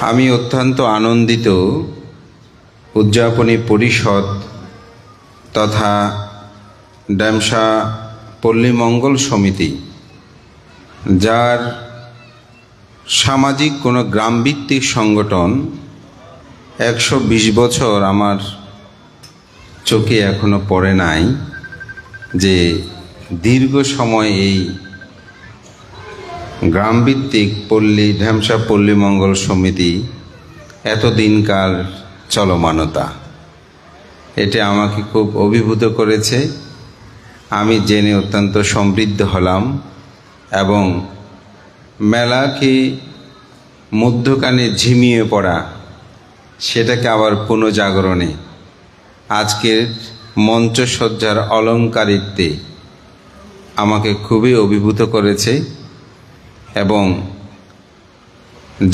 আমি অত্যন্ত আনন্দিত উদযাপনী পরিষদ তথা ড্যামসা পল্লী মঙ্গল সমিতি, যার সামাজিক কোনো গ্রামভিত্তিক সংগঠন 120 বছর আমার চোখে এখনো পড়ে নাই যে দীর্ঘ সময় এই গ্রামভিত্তিক ঢ্যামসা পল্লী মঙ্গল সমিতি এতদিনকার চলমানতা, এটা আমাকে খুব অভিভূত করেছে। আমি জেনে অত্যন্ত সমৃদ্ধ হলাম এবং মেলাকে মধ্যখানে ঝিমিয়ে পড়া, সেটাকে আবার পুনঃজাগরণে আজকের মঞ্চসজ্জার অলঙ্কারিত্বে আমাকে খুবই অভিভূত করেছে এবং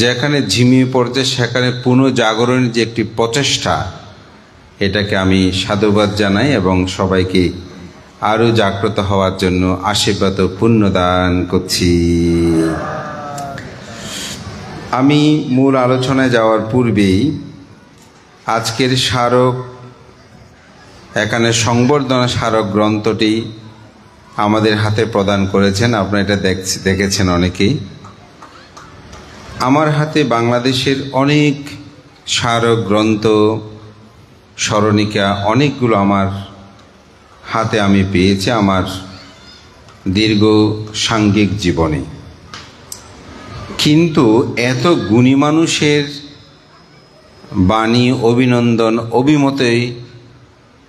যেখানে ঝিমিয়ে পড়ছে সেখানে পুনঃজাগরণের যে একটি প্রচেষ্টা, এটাকে আমি সাধুবাদ জানাই এবং সবাইকে আরও জাগ্রত হওয়ার জন্য আশীর্বাদ ও পুণ্যদান করছি। আমি মূল আলোচনায় যাওয়ার পূর্বেই আজকের স্মারক, এখানে সংবর্ধনা স্মারক গ্রন্থটি আমাদের হাতে প্রদান করেছেন। আপনারা এটা দেখেছেন অনেকেই। আমার হাতে বাংলাদেশের অনেক স্মারক গ্রন্থ, স্মরণিকা অনেকগুলো আমার হাতে আমি পেয়েছি আমার দীর্ঘ সাংঘিক জীবনে, কিন্তু এত গুণী মানুষের বাণী, অভিনন্দন, অভিমতেই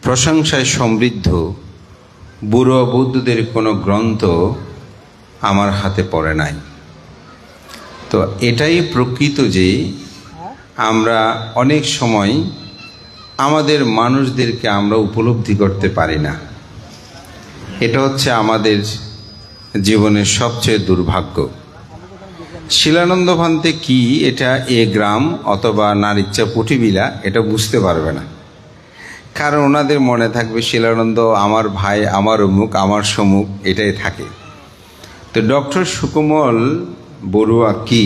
প্রশংসায় সমৃদ্ধ বুড়ো বৌদ্ধদের কোনো গ্রন্থ আমার হাতে পড়ে নাই। তো এটাই প্রকৃত যে আমরা অনেক সময় আমাদের মানুষদেরকে আমরা উপলব্ধি করতে পারি না। এটা হচ্ছে আমাদের জীবনের সবচেয়ে দুর্ভাগ্য। শিলানন্দ ভান্তে কি এটা এ গ্রাম অথবা নারীচ্চা পুটিবিলা এটা বুঝতে পারবে না, কারণ ওনাদের মনে থাকবে শিলানন্দ আমার ভাই, আমার অমুক, আমার সমুক, এটাই থাকে। তো ডক্টর সুকোমল বড়ুয়া কি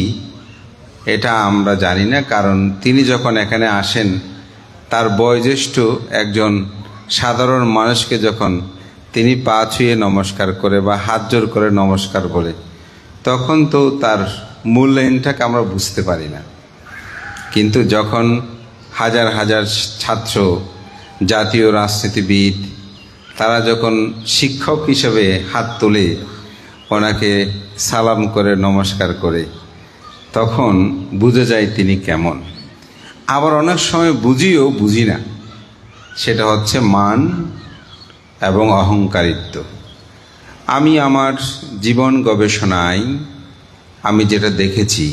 এটা আমরা জানি না, কারণ তিনি যখন এখানে আসেন তার বয়োজ্যেষ্ঠ একজন সাধারণ মানুষকে যখন তিনি পা ছুঁয়ে নমস্কার করে বা হাত জোর করে নমস্কার বলে, তখন তো তার মূল্যায়নটাকে আমরা বুঝতে পারি না। কিন্তু যখন হাজার হাজার ছাত্র, জাতীয় রাজনীতিবিদ, তারা যখন শিক্ষক হিসেবে হাত তুলে ওনাকে সালাম করে নমস্কার করে, তখন বুঝে যায় তিনি কেমন। আবার অনেক সময় বুঝি না, সেটা হচ্ছে মান এবং অহংকারিত্ব। আমি আমার জীবন গবেষণায় আমি যেটা দেখেছি,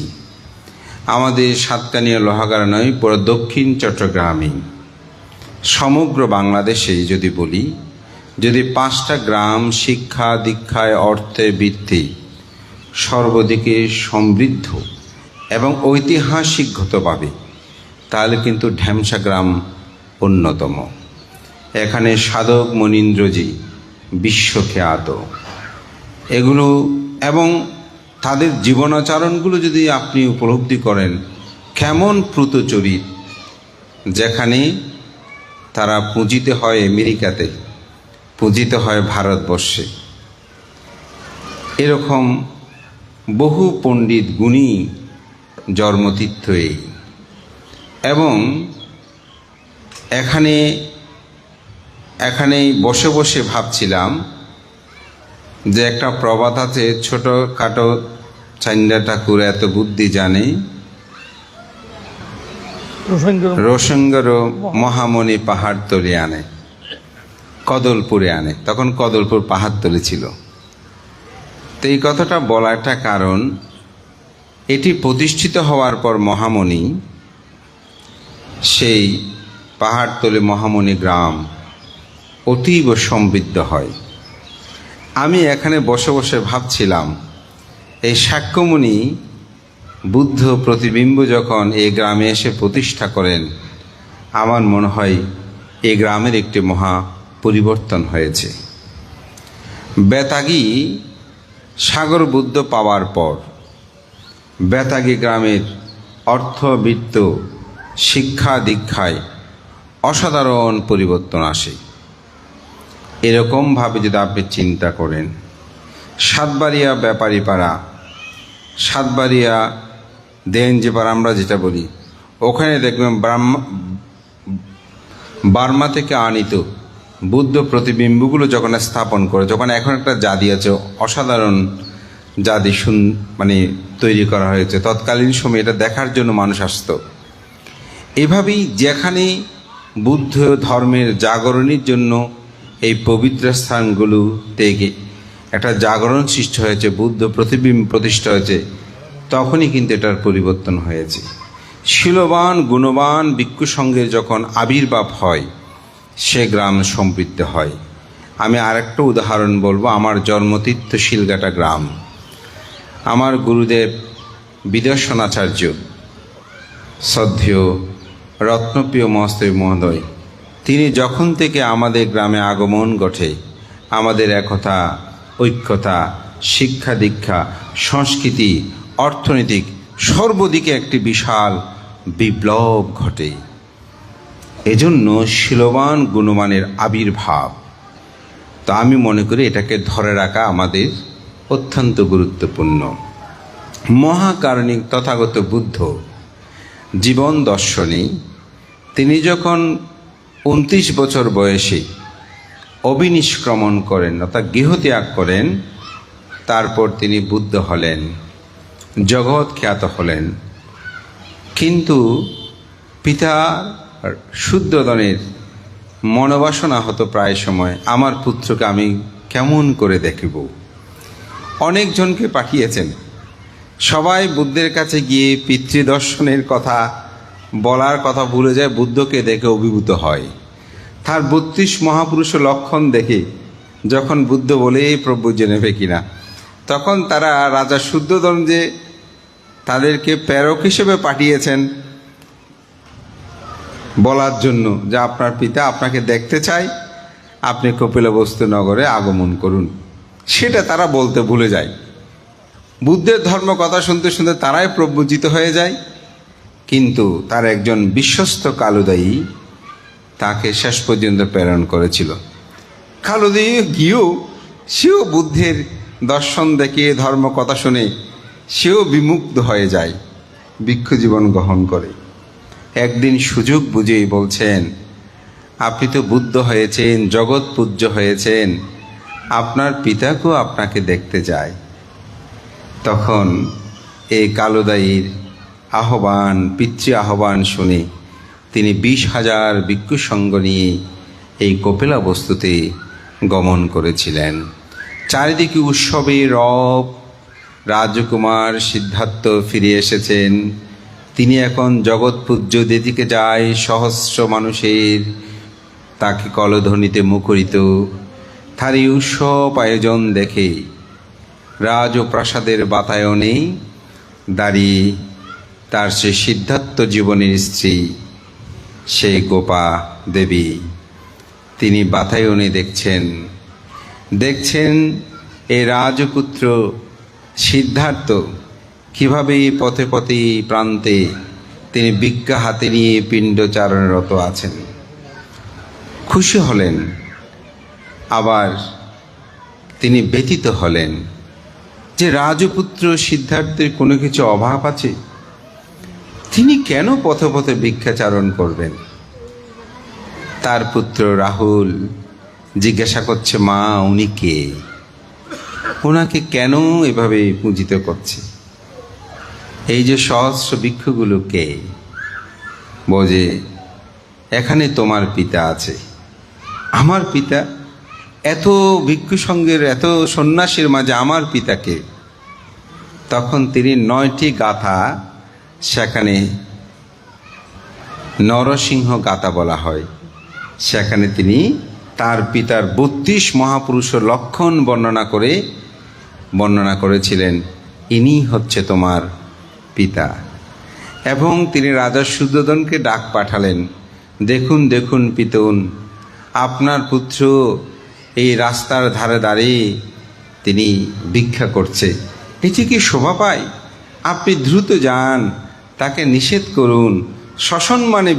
আমাদের সাতকানিয়া লোহাগাড়া নয়, পুরো দক্ষিণ চট্টগ্রামে, সমগ্র বাংলাদেশে যদি বলি, যদি 5টা গ্রাম শিক্ষা দীক্ষায় অর্থে বৃত্তি সর্বদিকে সমৃদ্ধ এবং ঐতিহাসিকগতভাবে, তাহলে কিন্তু ঢ্যামসা গ্রাম অন্যতম। এখানে সাধক মনীন্দ্রজি বিশ্বখ্যাত, এগুলো এবং তাদের জীবনাচরণগুলো যদি আপনি উপলব্ধি করেন, কেমন প্রতচরিত, যেখানে তারা পূজিত হয় আমেরিকাতে, পূজিত হয় ভারতবর্ষে, এরকম বহু পণ্ডিত গুণী জন্মতীর্থ এই। এবং এখানে বসে বসে ভাবছিলাম যে একটা প্রবাদ আছে, ছোটোখাটো চাইন্ডা ঠাকুর এত বুদ্ধি জানে, রোসঙ্গর মহামণি পাহাড় তলে আনে, কদলপুরে আনে। তখন কদলপুর পাহাড়তলি ছিল। তো এই কথাটা বলাটা কারণ, এটি প্রতিষ্ঠিত হওয়ার পর মহামণি, সেই পাহাড়তলি মহামণি গ্রাম অতীব সমৃদ্ধ হয়। আমি এখানে বসে বসে ভাবছিলাম, এই শাক্যমুনি বুদ্ধ প্রতিবিম্ব যখন এই গ্রামে এসে প্রতিষ্ঠা করেন, আমার মনে হয় এই গ্রামের একটি মহা পরিবর্তন হয়েছে। বেতাগী সাগর বুদ্ধ পাওয়ার পর বেতাগী গ্রামের অর্থবিত্ত, শিক্ষা দীক্ষায় অসাধারণ পরিবর্তন আসে। এরকমভাবে যদি আপনি চিন্তা করেন, সাতবাড়িয়া ব্যাপারী পাড়া, সাতবাড়িয়া দেনজি পাড়া আমরা যেটা বলি, ওখানে দেখবেন বার্মা থেকে আনিত বুদ্ধ প্রতিবিম্বগুলো যখন স্থাপন করে, যখন এখন একটা জাদি আছে, অসাধারণ জাদি মানে তৈরি করা হয়েছে, তৎকালীন সময়ে এটা দেখার জন্য মানুষ আসতো। এভাবেই যেখানে বুদ্ধ ধর্মের জাগরণের জন্য এই পবিত্র স্থানগুলো থেকে একটা জাগরণ সৃষ্টি হয়েছে, বুদ্ধ প্রতিবিম্ব প্রতিষ্ঠা হয়েছে, তখনই কিন্তু এটার পরিবর্তন হয়েছে। শীলবান গুণবান ভিক্ষু সঙ্গের যখন আবির্ভাব হয়, সে গ্রাম সমৃদ্ধ হয়। আমি আরেকটা উদাহরণ বলবো, আমার জন্মতীর্থ শিলঘাটা গ্রাম। আমার গুরুদেব বিদর্শনাচার্য শ্রদ্ধেয় রত্নপ্রিয় মহাস্তব মহোদয়, তিনি যখন থেকে আমাদের গ্রামে আগমন ঘটে, আমাদের একতা, ঐক্যতা, শিক্ষা দীক্ষা, সংস্কৃতি, অর্থনৈতিক সর্বদিকে একটি বিশাল বিপ্লব ঘটে। এজন্য শীলবান গুণমানের আবির্ভাব। তো আমি মনে করি এটাকে ধরে রাখা আমাদের অত্যন্ত গুরুত্বপূর্ণ। মহাকারণিক তথাগত বুদ্ধ জীবন দর্শনে তিনি যখন 29 বছর বয়সে অবিনিষ্ক্রমণ করেন, অর্থাৎ গৃহত্যাগ করেন, তারপর তিনি বুদ্ধ হলেন, জগৎ খ্যাত হলেন। কিন্তু পিতা শুদ্ধোদনের মনোবাসনা হতো প্রায় সময়, আমার পুত্রকে আমি কেমন করে দেখব। অনেকজনকে পাঠিয়েছেন, সবাই বুদ্ধের কাছে গিয়ে পিতৃদর্শনের কথা বলার কথা ভুলে যায়, বুদ্ধকে দেখে অভিভূত হয়। তার 32 মহাপুরুষ লক্ষণ দেখে যখন বুদ্ধ বলে প্রভু জেনেবে কিনা, তখন তারা রাজা শুদ্ধোদন যে তাদেরকে প্রেরক হিসেবে পাঠিয়েছেন বলার জন্য যে আপনার পিতা আপনাকে দেখতে চায়, আপনি কপিলবস্তু নগরে আগমন করুন, সেটা তারা বলতে ভুলে যায়। বুদ্ধের ধর্ম কথা শুনতে শুনতে তারাই প্রভুজিত হয়ে যায়। কিন্তু তার একজন বিশ্বস্ত কালুদায়ী তাকে শেষ পর্যন্ত প্রেরণ করেছিল। কালুদায়ী গিয়েও সেও বুদ্ধের দর্শন দেখে, ধর্ম কথা শুনে সেও বিমুগ্ধ হয়ে যায়, ভিক্ষু জীবন গ্রহণ করে। একদিন সুযোগ বুঝেই বলছেন, আপনি তো বুদ্ধ হয়েছেন, জগৎ পূজ্য হয়েছেন, আপনার পিতাকেও আপনাকে দেখতে চায়। তখন এই কালুদায়ীর আহ্বান, পিতৃ আহ্বান শুনে তিনি 20,000 ভিক্ষু সঙ্গ নিয়ে এই কপিলাবস্তুতে গমন করেছিলেন। চারিদিকে উৎসবের রব। রাজকুমার সিদ্ধার্থ ফিরে এসেছেন, তিনি এখন জগৎপূজ্য, যেদিকে যায় সহস্র মানুষের তাকে কলধ্বনিতে মুখরিত। তার এই উৎসব আয়োজন দেখে রাজপ্রাসাদের বাতায়নে দাঁড়িয়ে তার সে সিদ্ধার্থ জীবনের স্ত্রী, সেই গোপা দেবী, তিনি বাতায়নে দেখছেন এই রাজপুত্র সিদ্ধার্থ কীভাবে পথে পথে প্রান্তে তিনি ভিক্ষা হাতে নিয়ে পিণ্ডচারণরত আছেন। খুশি হলেন, আবার তিনি ব্যথিত হলেন যে রাজপুত্র সিদ্ধার্থের কোনো কিছু অভাব আছে, তিনি কেন পথে পথে ভিক্ষাচারণ করবেন। তার পুত্র রাহুল জিজ্ঞাসা করছে, মা উনি কে, ওনাকে কেন এভাবে পূজিত করছে, এই যে সহস্র ভিক্ষুগুলো কে? বোঝে এখানে তোমার পিতা আছে। আমার পিতা? এত ভিক্ষু সঙ্গের, এত সন্ন্যাসীর মাঝে আমার পিতাকে? তখন তিনি 9টি গাথা, সেখানে নরসিংহ গাথা বলা হয়, সেখানে তিনি তার পিতার 32 মহাপুরুষ লক্ষণ বর্ণনা করেছিলেন, ইনি হচ্ছে তোমার পিতা। এবং তিনি রাজা শুদ্ধোদনকে ডাক পাঠালেন, দেখুন দেখুন পিতুন, আপনার পুত্র এই রাস্তার ধারে দাঁড়িয়ে তিনি ভিক্ষা করছে, এটি কি শোভা পায়? আপনি দ্রুত যান, তাকে নিষেধ করুন, সসম্মানে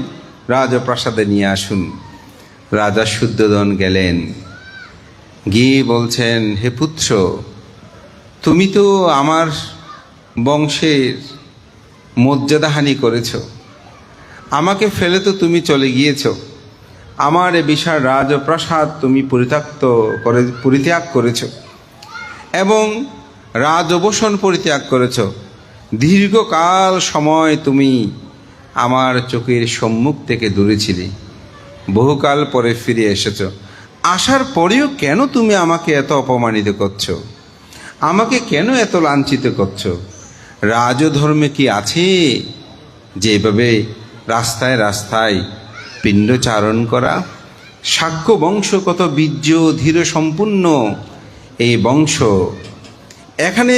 রাজপ্রাসাদে নিয়ে আসুন। রাজা শুদ্ধোধন গেলেন, গিয়ে বলছেন, হে পুত্র, তুমি তো আমার বংশের মর্যাদাহানি করেছ, আমাকে ফেলে তো তুমি চলে গিয়েছ, আমার এ বিশাল রাজপ্রাসাদ তুমি পরিত্যাগ করেছ এবং রাজবসন পরিত্যাগ করেছ। দীর্ঘকাল সময় তুমি আমার চোখের সম্মুখ থেকে দূরে ছিলে, বহুকাল পরে ফিরে এসেছ। আসার পরেও কেন তুমি আমাকে এত অপমানিত করছো? আমাকে কেন এত লাঞ্ছিত করছো? রাজধর্মে কি আছে যেভাবে রাস্তায় রাস্তায় পিণ্ডচারণ করা? শাক্য বংশ কত বীর্য ধীর সম্পূর্ণ এই বংশ, এখানে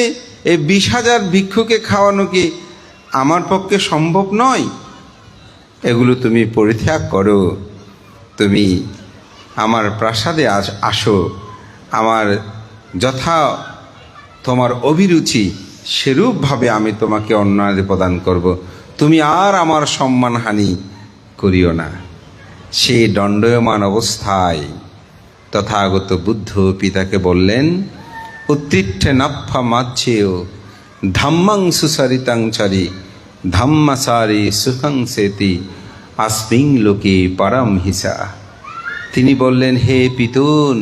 এই 20,000 ভিক্ষুকে খাওয়ানো কি আমার পক্ষে সম্ভব নয়? এগুলো তুমি পরিত্যাগ করো, তুমি আমার প্রাসাদে আসো, আমার যথা তোমার অভিরুচি সেরূপভাবে আমি তোমাকে অন্যায় প্রদান করব, তুমি আর আমার সম্মানহানি করিও না। সেই দণ্ডায়মান অবস্থায় তথাগত বুদ্ধ পিতাকে বললেন, উত্তিষ্ঠে নাফ্ফা মাচ্ছেয় ধাম্মাং সুসারিতাং চারি ধাম্মাসারি সুখাং সেতি আসমিং লোকে পারম হিসা। তিনি বললেন, হে পিতুন,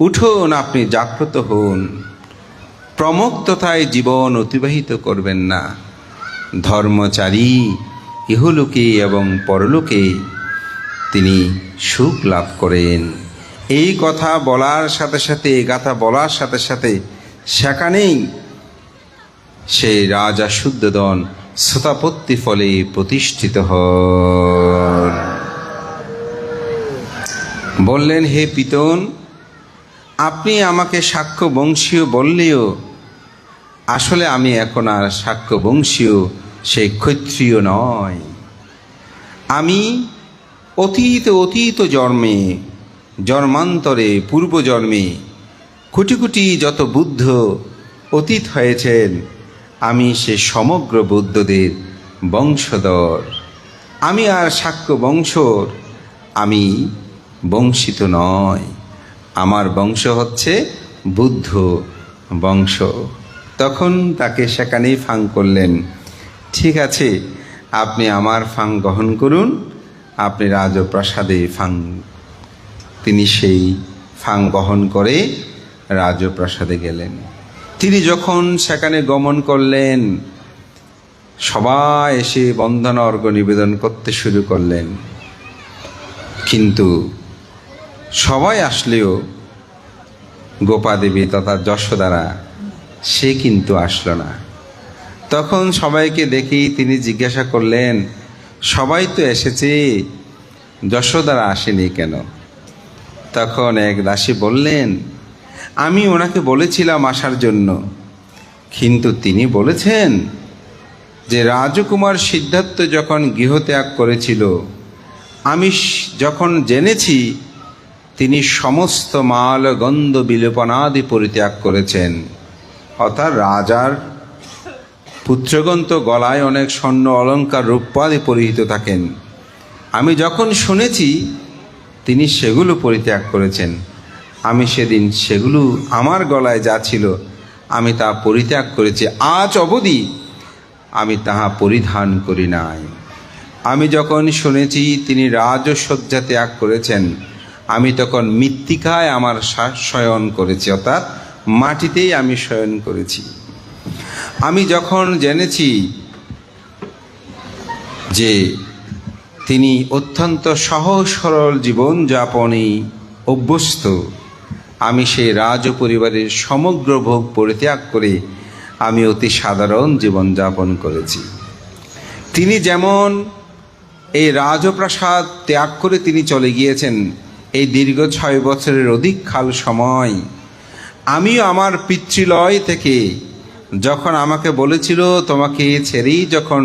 উঠুন, আপনি জাগ্রত হন, প্রমত্ততায় জীবন অতিবাহিত করবেন না। ধর্মচারী ইহলোকে এবং পরলোকে তিনি সুখ লাভ করেন। এই কথা বলার সাথে সাথে, এই গাথা বলার সাথে সাথে সেখানেই সেই রাজা শুদ্ধোধন শ্রোতাপত্তি ফলে প্রতিষ্ঠিত হন। বললেন, হে পিতন, আপনি আমাকে শাক্য বংশীয় বললেও আসলে আমি এখন আর শাক্য বংশীয় সেই ক্ষত্রিয় নয়। আমি অতীত জন্মে, জন্মান্তরে, পূর্বজন্মে কোটি কোটি যত বুদ্ধ অতীত হয়েছেন, আমি সে সমগ্র বুদ্ধদের বংশধর। আমি আর শাক্য বংশর আমি বংশিত নয়, আমার বংশ হচ্ছে বুদ্ধ বংশ। তখন তাকে সেখানেই ফাং করলেন, ঠিক আছে, আপনি আমার ফাং গ্রহণ করুন, আপনি রাজপ্রাসাদে ফাং। তিনি সেই ফাং গ্রহণ করে রাজপ্রাসাদে গেলেন। তিনি যখন সেখানে গমন করলেন, সবাই এসে বন্দনা অর্ঘ্য নিবেদন করতে শুরু করলেন, কিন্তু সবাই আসলেও গোপাদেবী তথা যশোদারা সে কিন্তু আসলো না। তখন সবাইকে দেখেই তিনি জিজ্ঞাসা করলেন, সবাই তো এসেছে, যশোদারা আসেনি কেন? তখন এক দাসী বললেন, আমি ওনাকে বলেছিলাম আসার জন্য, কিন্তু তিনি বলেছেন যে রাজকুমার সিদ্ধার্থ যখন গৃহত্যাগ করেছিল, আমি যখন জেনেছি তিনি সমস্ত মাল গন্ধ বিলোপনাদি পরিত্যাগ করেছেন। অর্থাৎ রাজার পুত্রগণ তো গলায় অনেক স্বর্ণ অলঙ্কার রূপাদি পরিহিত থাকেন, আমি যখন শুনেছি তিনি সেগুলো পরিত্যাগ করেছেন, আমি সেদিন সেগুলো আমার গলায় যা ছিল আমি তা পরিত্যাগ করেছি, আজ অবধি আমি তাহা পরিধান করি নাই। আমি যখন শুনেছি তিনি রাজসজ্জা ত্যাগ করেছেন, আমি তখন মৃত্তিকায় আমার শয়ন করেছি, অর্থাৎ মাটিতেই আমি শয়ন করেছি। আমি যখন জেনেছি যে তিনি অত্যন্ত সহজ সরল জীবনযাপনে অভ্যস্ত, আমি সেই রাজ পরিবারের সমগ্র ভোগ পরিত্যাগ করে আমি অতি সাধারণ জীবনযাপন করেছি। তিনি যেমন এই রাজপ্রাসাদ ত্যাগ করে তিনি চলে গিয়েছেন, এই দীর্ঘ 6 বছরের অধিক কাল সময় আমিও আমার পিতৃলয় থেকে যখন আমাকে বলেছিল তোমাকে ছেড়েই যখন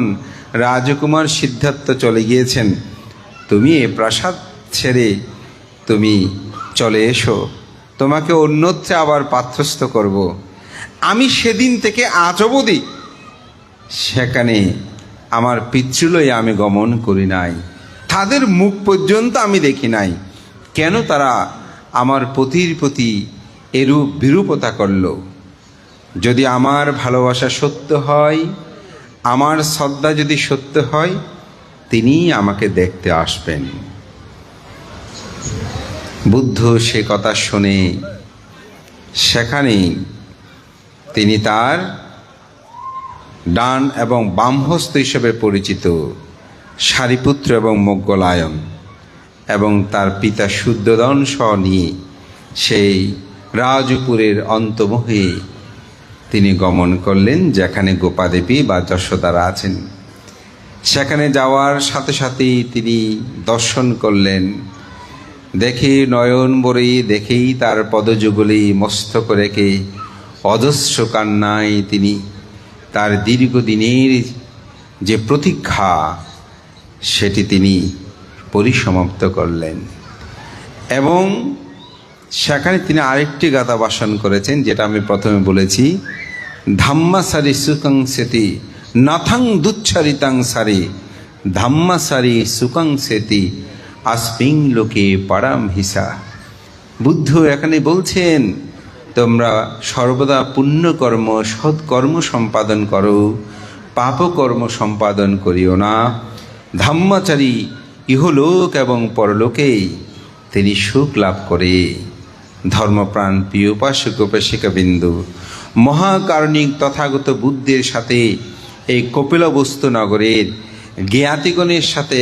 রাজকুমার সিদ্ধার্থ চলে গিয়েছেন, তুমি এ প্রাসাদ ছেড়ে তুমি চলে এসো, তোমাকে অন্যত্রে আবার পাত্রস্থ করব, আমি সেদিন থেকে আজ অবধি সেখানে আমার পিতৃলয়ে আমি গমন করি নাই, তাদের মুখ পর্যন্ত আমি দেখি নাই। কেন তারা আমার পতির প্রতি এরূপ বিরূপতা করল? যদি আমার ভালোবাসা সত্য হয়, আমার শ্রদ্ধা যদি সত্য হয়, তিনি আমাকে দেখতে আসবেন। বুদ্ধ সে কথা শুনে সেখানেই তিনি তার ডান এবং বামহস্ত হিসেবে পরিচিত সারিপুত্র এবং মোগলায়ন এবং তার পিতা শুদ্ধোদন সহ নিয়ে সেই রাজপুরের অন্তমহে তিনি গমন করলেন, যেখানে গোপাদেবী বা যশোদারা আছেন। সেখানে যাওয়ার সাথে সাথেই তিনি দর্শন করলেন। দেখে নয়ন ভরে, দেখেই তার পদযুগলে মস্তক রেখে অজস্র কান্নায় তিনি তার দীর্ঘদিনের যে প্রতীক্ষা সেটি তিনি পরিসমাপ্ত করলেন। এবং সেখানে তিনি আরেকটি গাথা বাসন করেছেন, যেটা আমি প্রথমে বলেছি, ধাম্মাসারি সুকাং সেতি নাথাং দুচ্ছারিতাং সারি, ধাম্মাসারি সুকাং সেতি আসপিং লোকে পারাম হিসা। বুদ্ধ এখানে বলছেন, তোমরা সর্বদা পুণ্যকর্ম সৎকর্ম সম্পাদন করো, পাপকর্ম সম্পাদন করিও না। ধাম্মাচারী ইহলোক এবং পরলোকে তিনি সুখ লাভ করে। ধর্মপ্রাণ প্রিয় উপাসক উপাসিকাবিন্দু, মহাকারণিক তথাগত বুদ্ধের সাথে এই কপিলবস্তু নগরের জ্ঞাতিগণের সাথে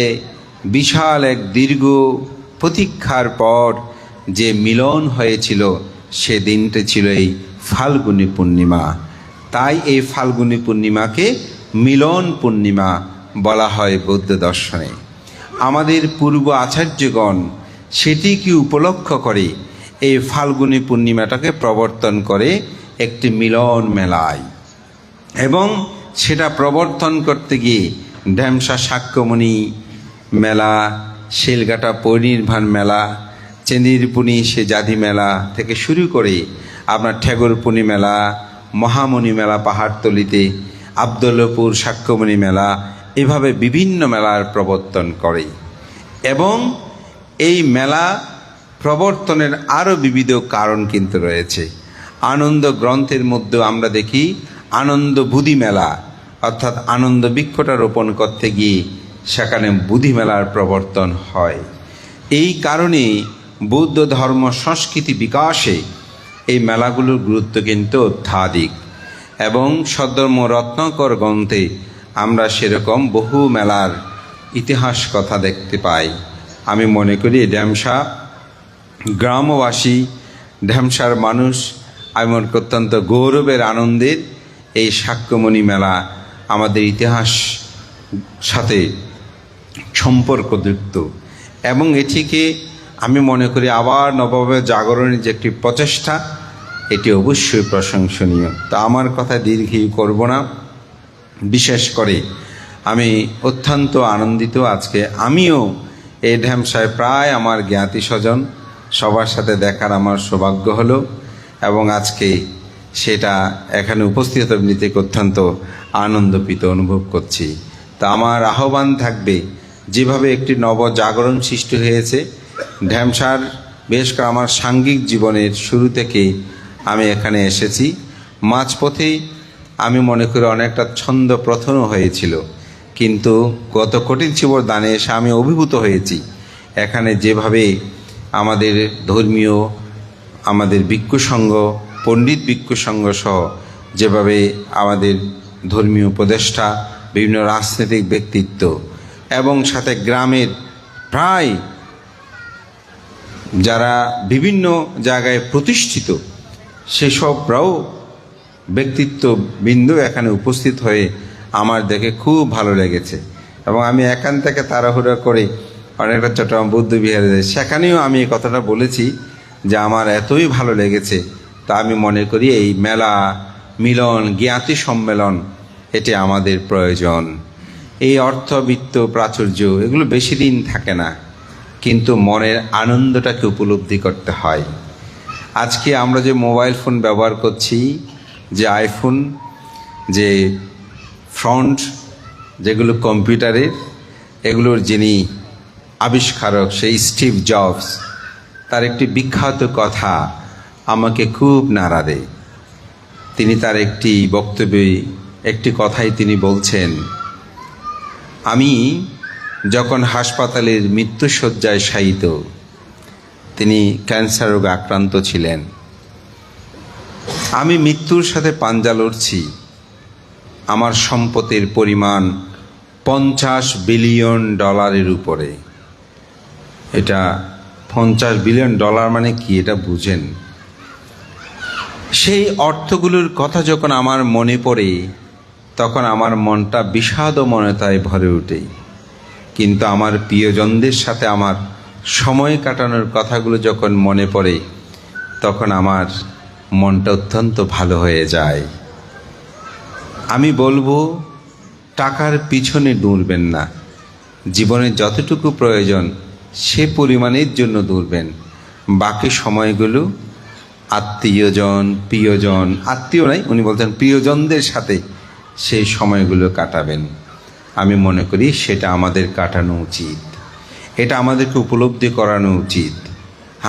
বিশাল এক দীর্ঘ প্রতীক্ষার পর যে মিলন হয়েছিল, সে দিনটি ছিল এই ফাল্গুনী পূর্ণিমা। তাই এই ফাল্গুনী পূর্ণিমাকে মিলন পূর্ণিমা বলা হয় বৌদ্ধ দর্শনে। আমাদের পূর্ব আচার্যগণ সেটিকে উপলক্ষ করে এই ফাল্গুনী পূর্ণিমাটাকে প্রবর্তন করে একটি মিলন মেলায়। এবং সেটা প্রবর্তন করতে গিয়ে ঢ্যামসা সাক্ষ্যমণি মেলা, শিলঘাটা পরিনির্বাণ মেলা, চেন্দিরপুনি সে জাতি মেলা থেকে শুরু করে আপনার ঠেগরপুনি মেলা, মহামণি মেলা পাহাড়তলিতে, আবদুল্লাপুর সাক্ষ্যমণি মেলা, এভাবে বিভিন্ন মেলার প্রবর্তন করে। এবং এই মেলা প্রবর্তনের আরও বিবিধ কারণ কিন্তু রয়েছে। আনন্দ গ্রন্থের মধ্যে আমরা দেখি আনন্দ বুদ্ধি মেলা, অর্থাৎ আনন্দ বৃক্ষটা রোপণ করতে গিয়ে সেখানে বুদ্ধি মেলার প্রবর্তন হয়। এই কারণে বৌদ্ধ ধর্ম সংস্কৃতি বিকাশে এই মেলাগুলোর গুরুত্ব কিন্তু অত্যাধিক। এবং সদ্ধর্ম রত্নাকর গ্রন্থে আমরা সেরকম বহু মেলার ইতিহাস কথা দেখতে পাই। আমি মনে করি ঢ্যামসা গ্রামবাসী, ঢ্যামসার মানুষ আমি মনে করি অত্যন্ত গৌরবের আনন্দের এই সাক্ষ্যমণি মেলা আমাদের ইতিহাস সাথে সম্পর্কযুক্ত। এবং এটিকে আমি মনে করি আবার নবভাবে জাগরণের যে একটি প্রচেষ্টা, এটি অবশ্যই প্রশংসনীয়। তা আমার কথা দীর্ঘই করব না। বিশেষ করে আমি অত্যন্ত আনন্দিত, আজকে আমিও এই ঢ্যামসায় প্রায় আমার জ্ঞাতি স্বজন সবার সাথে দেখার আমার সৌভাগ্য হলো। এবং আজকে সেটা এখানে উপস্থিত নিতে অত্যন্ত আনন্দপিত অনুভব করছি। তা আমার আহ্বান থাকবে, যেভাবে একটি নবজাগরণ সৃষ্টি হয়েছে ঢ্যামসার, বেশ করে আমার সাংঘিক জীবনের শুরু থেকে আমি এখানে এসেছি। মাঝপথে আমি মনে করি অনেকটা ছন্দ প্রথনও হয়েছিল, কিন্তু গত কঠিন শিবর দানে এসে আমি অভিভূত হয়েছি। এখানে যেভাবে আমাদের ধর্মীয়, আমাদের ভিক্ষু সংঘ, পণ্ডিত ভিক্ষু সংঘ সহ যেভাবে আমাদের ধর্মীয় উপদেষ্টা, বিভিন্ন রাজনৈতিক ব্যক্তিত্ব এবং সাথে গ্রামের প্রায় যারা বিভিন্ন জায়গায় প্রতিষ্ঠিত সেসবরাও ব্যক্তিত্ব বিন্দু এখানে উপস্থিত হয়ে আমার দেখে খুব ভালো লেগেছে। এবং আমি এখান থেকে তাড়াহুড়া করে অনেকটা চট্টগ্রাম বৌদ্ধ বিহারে যাই, সেখানেও আমি এই কথাটা বলেছি যে আমার এতই ভালো লেগেছে। তা আমি মনে করি এই মেলা, মিলন, জ্ঞাতি সম্মেলন এটি আমাদের প্রয়োজন। এই অর্থবিত্ত প্রাচুর্য এগুলো বেশি দিন থাকে না, কিন্তু মনের আনন্দটাকে উপলব্ধি করতে হয়। আজকে আমরা যে মোবাইল ফোন ব্যবহার করছি, যে আইফোন, যে ফ্রন্ট যেগুলো কম্পিউটারের, এগুলোর যিনি আবিষ্কারক সেই স্টিভ জবস, তার একটি বিখ্যাত কথা আমাকে খুব নাড়া দেয়। তিনি তার একটি বক্তব্যে একটি কথাই তিনি বলছেন, আমি যখন হাসপাতালের মৃত্যুশয্যায় শায়িত, তিনি ক্যান্সার রোগে আক্রান্ত ছিলেন, আমি মৃত্যুর সাথে পাঞ্জা লড়ছি। আমার সম্পদের পরিমাণ $50 বিলিয়ন উপরে। এটা $50 বিলিয়ন মানে কি, এটা বুঝেন? সেই অর্থগুলোর কথা যখন আমার মনে পড়ে, তখন আমার মনটা বিষাদময়তায় ভরে ওঠে। কিন্তু আমার প্রিয়জনদের সাথে আমার সময় কাটানোর কথাগুলো যখন মনে পড়ে, তখন আমার মনটা অত্যন্ত ভালো হয়ে যায়। আমি বলবো, টাকার পিছনে দৌড়বেন না। জীবনে যতটুকু প্রয়োজন সে পরিমাণের জন্য দৌড়বেন। বাকি সময়গুলো আত্মীয়জন, প্রিয়জন, আত্মীয় নাই, উনি বলতেন প্রিয়জনদের সাথে সেই সময়গুলো কাটাবেন। আমি মনে করি সেটা আমাদের কাটানো উচিত, এটা আমাদেরকে উপলব্ধি করানো উচিত।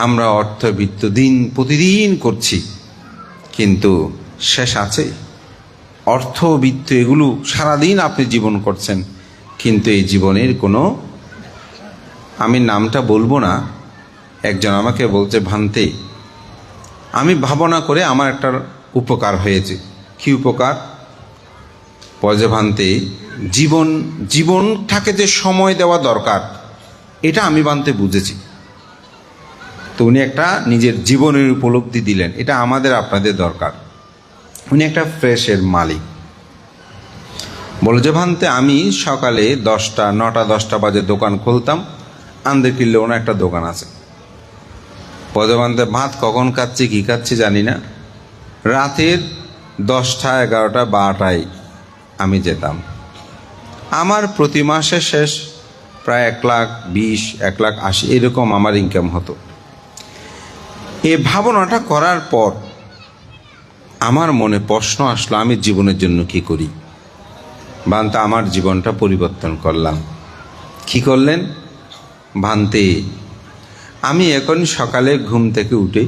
আমরা অর্থবিত্ত দিন প্রতিদিন করছি, কিন্তু শেষ আছে? অর্থবিত্ত এগুলো সারাদিন আপনি জীবন করছেন, কিন্তু এই জীবনের কোনো, আমি নামটা বলবো না, একজন আমাকে বলছে, ভান্তে আমি ভাবনা করে আমার একটা উপকার হয়েছে। কি উপকার? বলছে, ভান্তে জীবনটাকে যে সময় দেওয়া দরকার, এটা আমি ভান্তে বুঝেছি। তো উনি একটা নিজের জীবনের উপলব্ধি দিলেন, এটা আমাদের আপনাদের দরকার। উনি একটা ফ্রেশের মালিক। বলে যে, ভান্তে আমি সকালে 9টা-10টা বাজে দোকান খুলতাম, আন্দে কিনলে ওনার একটা দোকান আছে। পদবান্তে ভাত কখন খাচ্ছি কী খাচ্ছি জানি না, রাতের 10টা, 11টা, 12টায় আমি যেতাম। আমার প্রতি মাসে শেষ প্রায় 1,20,000, 1,80,000 এরকম আমার ইনকাম হতো। এই ভাবনাটা করার পর আমার মনে প্রশ্ন আসলো, আমি জীবনের জন্য কি করি? ভান্তে আমার জীবনটা পরিবর্তন করলাম। কি করলেন? ভান্তে আমি এখন সকালে ঘুম থেকে উঠে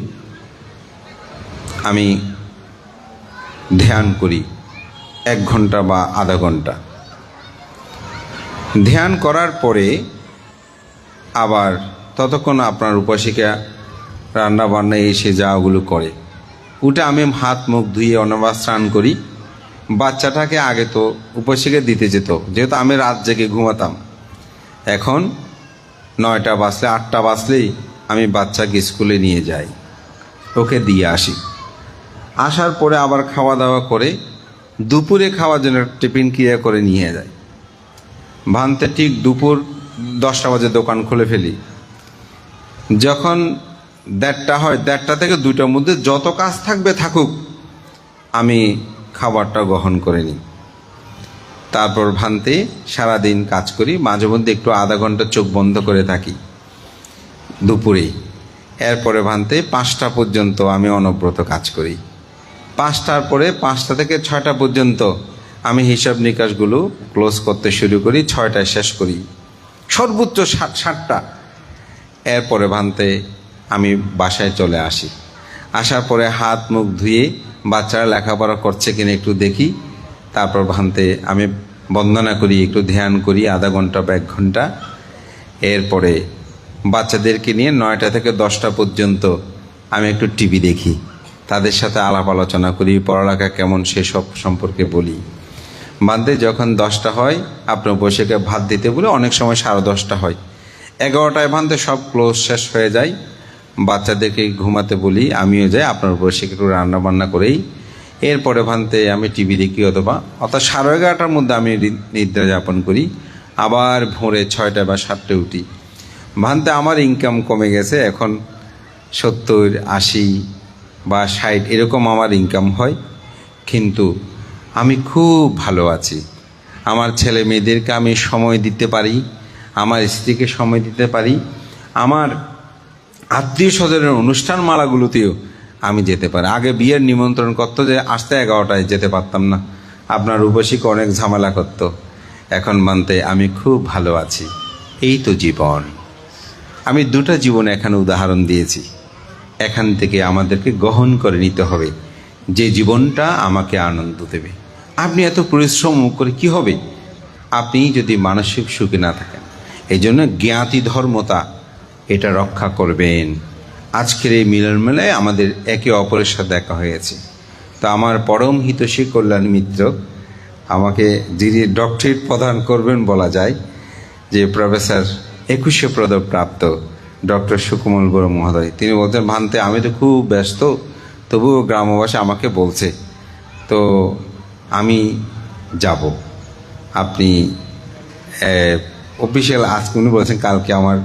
আমি ধ্যান করি 1 ঘন্টা বা আধা ঘন্টা। ধ্যান করার পরে আবার ততক্ষণ আপনার উপাসিকা রান্না বান্না এসে যা ওগুলো করে, উঠে আমি হাত মুখ ধুয়ে অনাবাস স্নান করি। বাচ্চাটাকে আগে তো উপাসিকা দিতে যেত, যেহেতু আমি রাত জেগে ঘুমাতাম। এখন 9টা বাজলে, 8টা বাজলেই আমি বাচ্চাকে স্কুলে নিয়ে যাই, ওকে দিয়ে আসি। আসার পরে আবার খাওয়া দাওয়া করে দুপুরে খাওয়ার জন্য টিফিন ক্রিয়া করে নিয়ে যাই। ভান্তে ঠিক দুপুর 10টা বাজে দোকান খুলে ফেলি। যখন 1:30 হয়, 1:30 থেকে 2টার মধ্যে যত কাজ থাকবে থাকুক, আমি খাবারটা গ্রহণ করে নিই। তারপর ভান্তে সারাদিন কাজ করি, মাঝে মধ্যে একটু আধা ঘন্টা চোখ বন্ধ করে থাকি দুপুরে। এরপরে ভান্তে 5টা পর্যন্ত আমি অনবরত কাজ করি। 5টার পরে 5টা থেকে 6টা পর্যন্ত আমি হিসাব নিকাশগুলো ক্লোজ করতে শুরু করি, 6টায় শেষ করি, সর্বোচ্চ 7টা। এরপরে ভান্তে আমি বাসায় চলে আসি। আসার পরে হাত মুখ ধুয়ে বাচ্চারা লেখাপড়া করছে কিনা একটু দেখি। তারপর ভান্তে আমি বন্দনা করি, একটু ধ্যান করি আধা ঘন্টা বা 1 ঘন্টা। এরপরে বাচ্চাদেরকে নিয়ে 9টা থেকে 10টা পর্যন্ত আমি একটু টিভি দেখি, তাদের সাথে আলাপ আলোচনা করি, পড়ালেখা কেমন সেসব সম্পর্কে বলি। বাদে যখন 10টা হয় আপনার বসে ভাত দিতে বলে, অনেক সময় 10:30 হয়। 11টায় ভান্তে সব ক্লোজ শেষ হয়ে যায়, বাচ্চাদেরকে ঘুমাতে বলি, আমিও যাই আপনার বসে একটু রান্না বান্না করেই। এরপরে ভান্তে আমি টিভি দেখি, অর্থাৎ 11:30টার মধ্যে আমি নিদ্রা যাপন করি। আবার ভোরে 6টা বা 7টায় উঠি। ভান্তে আমার ইনকাম কমে গেছে, এখন 70, 80 বা 60 এরকম আমার ইনকাম হয়, কিন্তু আমি খুব ভালো আছি। আমার ছেলে মেয়েদেরকে আমি সময় দিতে পারি, আমার স্ত্রীকে সময় দিতে পারি, আমার আত্মীয় স্বজনের অনুষ্ঠান মালাগুলোতেও আমি যেতে পারি। আগে বিয়ের নিমন্ত্রণ করতো, যে আসতে 11টায় যেতে পারতাম না, আপনার উপসিক অনেক ঝামেলা করতো। এখন মানতে আমি খুব ভালো আছি। এই তো জীবন। আমি দুটো জীবন এখানে উদাহরণ দিয়েছি। এখান থেকে আমাদেরকে গ্রহণ করে নিতে হবে যে জীবনটা আমাকে আনন্দ দেবে। আপনি এত পরিশ্রম করে কি হবে আপনি যদি মানসিক সুখে না থাকেন? এই জন্য জ্ঞাতি ধর্মতা এটা রক্ষা করবেন। আজকের এই মিলন মেলায় আমাদের একে অপরের সাথে দেখা হয়েছে। তো আমার পরম হিতৈষী কল্যাণ মিত্র, আমাকে যিনি ডক্টরেট প্রদান করবেন বলা যায়, যে প্রফেসর 21শে পদক প্রাপ্ত ডক্টর সুকোমল বড় মহোদয়, তিনি বলতেন, ভান্তে আমি তো খুব ব্যস্ত, তবুও গ্রামবাসী আমাকে বলছে, তো আমি যাব। আপনি অফিসিয়াল আজকে উনি বলেছেন কালকে আমার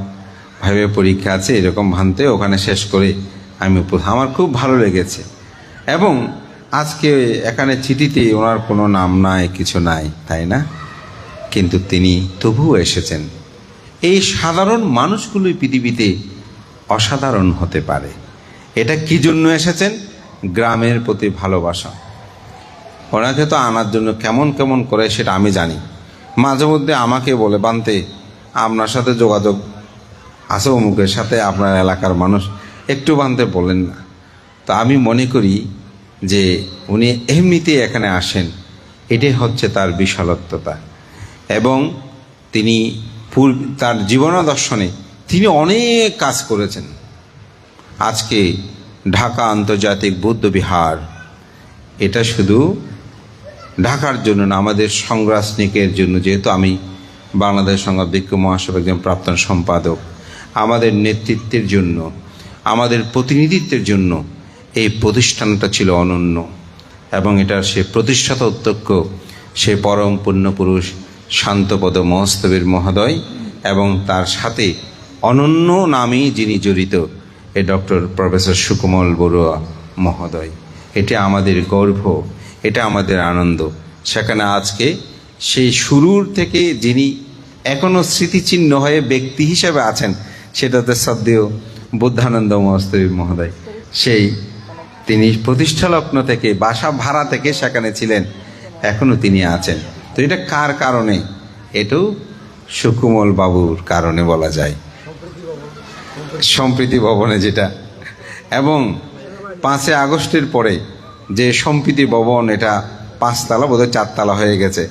ভাইয়ের পরীক্ষা আছে, এরকম ভান্তে ওখানে শেষ করে আমি আমার খুব ভালো লেগেছে। এবং আজকে এখানে চিঠিতে ওনার কোনো নাম নাই, কিছু নাই, তাই না? কিন্তু তিনি তবুও এসেছেন। এই সাধারণ মানুষগুলোই পৃথিবীতে অসাধারণ হতে পারে। এটা কি জন্য এসেছেন? গ্রামের প্রতি ভালোবাসা। ওনাকে তো আনার জন্য কেমন কেমন করে সেটা আমি জানি। মাঝে মধ্যে আমাকে বলে, বানতে আপনার সাথে যোগাযোগ আছে অমুকের সাথে, আপনার এলাকার মানুষ, একটু বানতে বলেন না। তো আমি মনে করি যে উনি এমনিতেই এখানে আসেন, এটাই হচ্ছে তার বিশালত্বতা। এবং তিনি তার জীবনাদর্শনে তিনি অনেক কাজ করেছেন। আজকে ঢাকা আন্তর্জাতিক বৌদ্ধ বিহার, এটা শুধু ঢাকার জন্য না, আমাদের সংগ্রাসনিকের জন্য, যেহেতু আমি বাংলাদেশ সংঘ ভিক্ষু মহাসভার একজন প্রাক্তন সম্পাদক, আমাদের নেতৃত্বের জন্য, আমাদের প্রতিনিধিত্বের জন্য এই প্রতিষ্ঠানটা ছিল অনন্য। এবং এটার সে প্রতিষ্ঠাতা অধ্যক্ষ, সে পরম পুণ্যপুরুষ শান্তপদ মহস্তবীর মহোদয়, এবং তার সাথে অনন্য নামেই যিনি জড়িত, এ ডক্টর প্রফেসর সুকোমল বড়ুয়া মহোদয়। এটা আমাদের গর্ব, এটা আমাদের আনন্দ। সেখানে আজকে সেই শুরুর থেকে যিনি এখনও স্মৃতিচিহ্ন হয়ে ব্যক্তি হিসেবে আছেন, সেটাতে শ্রদ্ধেয় বুদ্ধানন্দ মহস্তবী মহোদয়। তিনি প্রতিষ্ঠা লগ্ন থেকে, বাসা ভাড়া থেকে সেখানে ছিলেন, এখনও তিনি আছেন। তো এটা কার কারণে? এটাও সুকোমল বাবুর কারণে বলা যায়, সম্প্রীতি ভবনে যেটা। এবং 5 আগস্টের পরে যে সম্প্রীতি ভবন, এটা 5 তলা, বোধহয় 4 তলা হয়ে গেছে,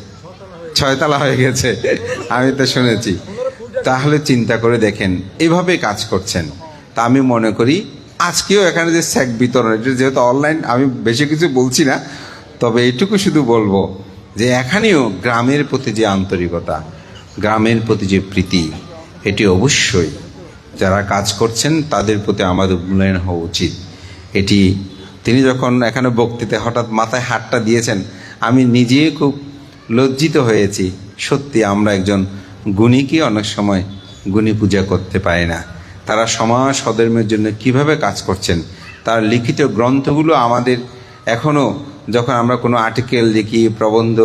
6 তলা হয়ে গেছে, আমি তো শুনেছি। তাহলে চিন্তা করে দেখেন, এভাবে কাজ করছেন। তা আমি মনে করি আজকেও এখানে যে স্যাক বিতরণ, এটা যেহেতু অনলাইন, আমি বেশি কিছু বলছি না, তবে এইটুকু শুধু বলবো যে এখানেও গ্রামের প্রতি যে আন্তরিকতা, গ্রামের প্রতি যে প্রীতি, এটি অবশ্যই যারা কাজ করছেন তাদের প্রতি আমাদের মূল্যায়ন হওয়া উচিত। এটি তিনি যখন এখানে বক্তৃতা হঠাৎ মাথায় হাতটা দিয়েছেন, আমি নিজেই খুব লজ্জিত হয়েছি। সত্যি আমরা একজন গুণীকে অনেক সময় গুণী পূজা করতে পারি না। তারা সমাজ সধর্মের জন্য কিভাবে কাজ করছেন, তার লিখিত গ্রন্থগুলো আমাদের এখনও, যখন আমরা কোনো আর্টিকেল লিখি, প্রবন্ধ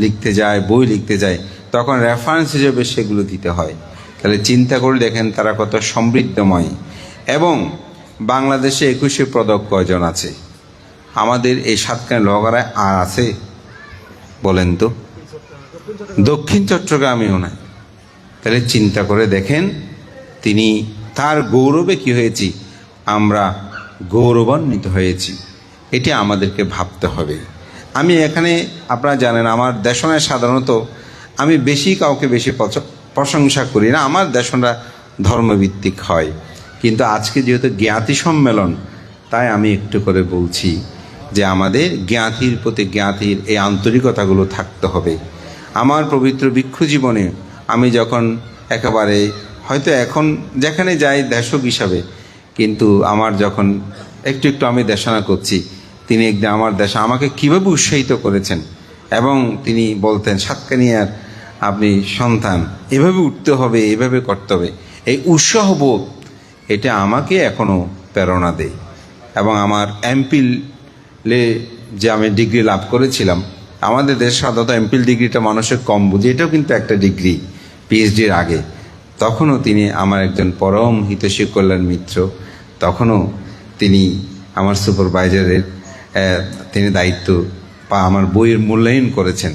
লিখতে যাই, বই লিখতে যাই, তখন রেফারেন্স হিসেবে সেগুলো দিতে হয়। তাহলে চিন্তা করে দেখেন তারা কত সমৃদ্ধময়। এবং বাংলাদেশে 21শে পদক কয়জন আছে? আমাদের এই সাতখানি লহগড়ায় আর আছে বলেন তো? দক্ষিণ চট্টগ্রামেও নাই। তাহলে চিন্তা করে দেখেন, তিনি তার গৌরবে কি হয়েছি, আমরা গৌরবান্বিত হয়েছি। এটি আমাদেরকে ভাবতে হবে। আমি এখানে, আপনারা জানেন, আমার দেশনায় সাধারণত আমি কাউকে বেশি প্রশংসা করি না, আমার দেশনা ধর্মভিত্তিক হয়। কিন্তু আজকে যেহেতু জ্ঞাতি সম্মেলন, তাই আমি একটু করে বলছি যে আমাদের জ্ঞাতির প্রতি জ্ঞাতির এই আন্তরিকতাগুলো থাকতে হবে। আমার পবিত্র ভিক্ষু জীবনে আমি যখন একেবারে, হয়তো এখন যেখানে যাই দেশক হিসাবে, কিন্তু আমার যখন একটু একটু আমি দেশনা করছি, তিনি একদিন আমার দেশে আমাকে কীভাবে উৎসাহিত করেছেন। এবং তিনি বলতেন, সাতকানিয়ার আপনি সন্তান, এভাবে উঠতে হবে, এভাবে করতে হবে। এই উৎসাহবোধ, এটা আমাকে এখনও প্রেরণা দেয়। এবং আমার এমপিলে যে আমি ডিগ্রি লাভ করেছিলাম, আমাদের দেশ সাধারণত এমপিল ডিগ্রিটা মানুষের কম বুঝে, এটাও কিন্তু একটা ডিগ্রি পিএইচডির আগে। তখনও তিনি আমার একজন পরম হিতৈষী কল্যাণ মিত্র, তখনও তিনি আমার সুপারভাইজারের তিনি দায়িত্ব বা আমার বইয়ের মূল্যায়ন করেছেন।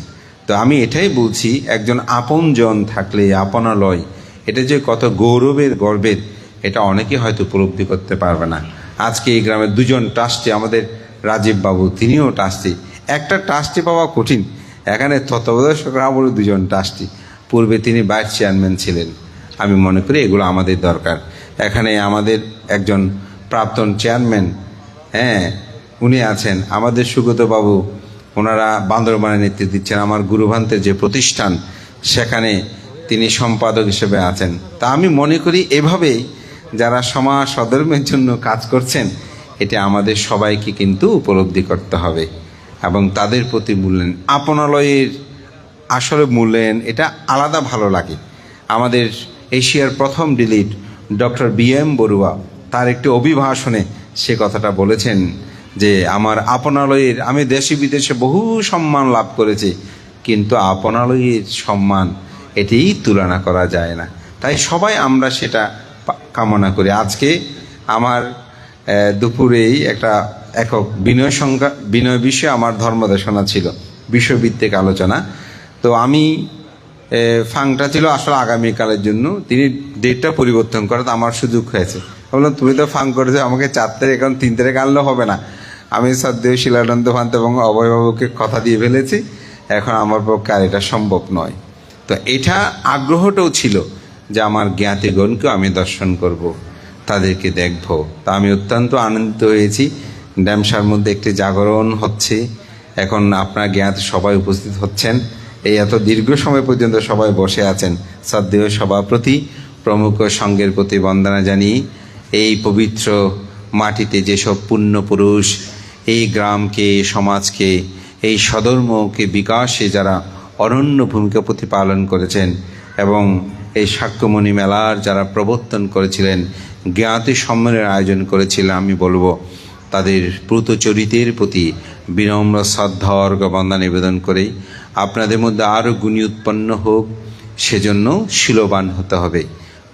তো আমি এটাই বলছি, একজন আপনজন থাকলে আপনালয়, এটা যে কত গর্বের, এটা অনেকে হয়তো উপলব্ধি করতে পারবে না। আজকে এই গ্রামের দুজন ট্রাস্টি, আমাদের রাজীব বাবু, তিনিও ট্রাস্টি। একটা ট্রাস্টি পাওয়া কঠিন, এখানে তত্ত্বাবধায়করা বলে দুজন ট্রাস্টি, পূর্বে তিনি ভাইস চেয়ারম্যান ছিলেন। আমি মনে করি এগুলো আমাদের দরকার। এখানে আমাদের একজন প্রাক্তন চেয়ারম্যান, উনি আছেন, আমাদের সুগত বাবু, ওনারা বান্দরবানে নেতৃত্ব দিচ্ছেন। আমার গুরুভান্তের যে প্রতিষ্ঠান, সেখানে তিনি সম্পাদক হিসেবে আছেন। তা আমি মনে করি এভাবেই যারা সমাজ সধর্মের জন্য কাজ করছেন, এটা আমাদের সবাইকে কিন্তু উপলব্ধি করতে হবে এবং তাদের প্রতি মূল্যায়ন, আপনালয়ের আসলে মূল্যায়ন এটা আলাদা ভালো লাগে। আমাদের এশিয়ার প্রথম ডিলিট ডক্টর BM বড়ুয়া তার একটি অভিভাষণে সে কথাটা বলেছেন যে আমার আপনালয়ের, আমি দেশে বিদেশে বহু সম্মান লাভ করেছি, কিন্তু আপনালয়ের সম্মান এটিই তুলনা করা যায় না। তাই সবাই আমরা সেটা কামনা করি। আজকে আমার দুপুরেই একটা একক বিনয় বিষয়ে আমার ধর্মদেশনা ছিল, বিশ্বভিত্তিক আলোচনা। তো আমি ফাংটা ছিল আসলে আগামীকালের জন্য, তিনি ডেটটা পরিবর্তন করাতে আমার সুযোগ হয়েছে। বললাম তুমি তো ফাং করেছো, আমাকে 4 তারিখ এখন 3 তারিখ আনলে হবে না। আমি শ্রদ্ধেয় শিলানন্দ ভান্ত এবং অভয়বাবুকে কথা দিয়ে ফেলেছি, এখন আমার পক্ষে আর এটা সম্ভব নয়। তো এটা আগ্রহটাও ছিল যে আমার জ্ঞাতিগণকেও আমি দর্শন করব, তাদেরকে দেখব। তা আমি অত্যন্ত আনন্দিত হয়েছি। ড্যামসার মধ্যে একটি জাগরণ হচ্ছে, এখন আপনার জ্ঞাত সবাই উপস্থিত হচ্ছেন। এই এত দীর্ঘ সময় পর্যন্ত সবাই বসে আছেন। শ্রদ্ধেয় সভাপতি প্রমুখ সঙ্গের প্রতি বন্দনা জানিয়ে এই পবিত্র মাটিতে যেসব পুণ্যপুরুষ এই গ্রামকে, সমাজকে, এই সধর্মকে বিকাশে যারা অনন্য ভূমিকা প্রতিপালন করেছেন এবং এই সাক্ষ্যমণি মেলার যারা প্রবর্তন করেছিলেন, জ্ঞাতি সম্মেলনের আয়োজন করেছিলেন, আমি বলবো তাদের প্রতচরিতের প্রতি বিনম্র শ্রদ্ধা অর্ঘ্য বন্দনা নিবেদন করে আপনাদের মধ্যে আরও গুণী উৎপন্ন হোক, সেজন্য শীলবান হতে হবে।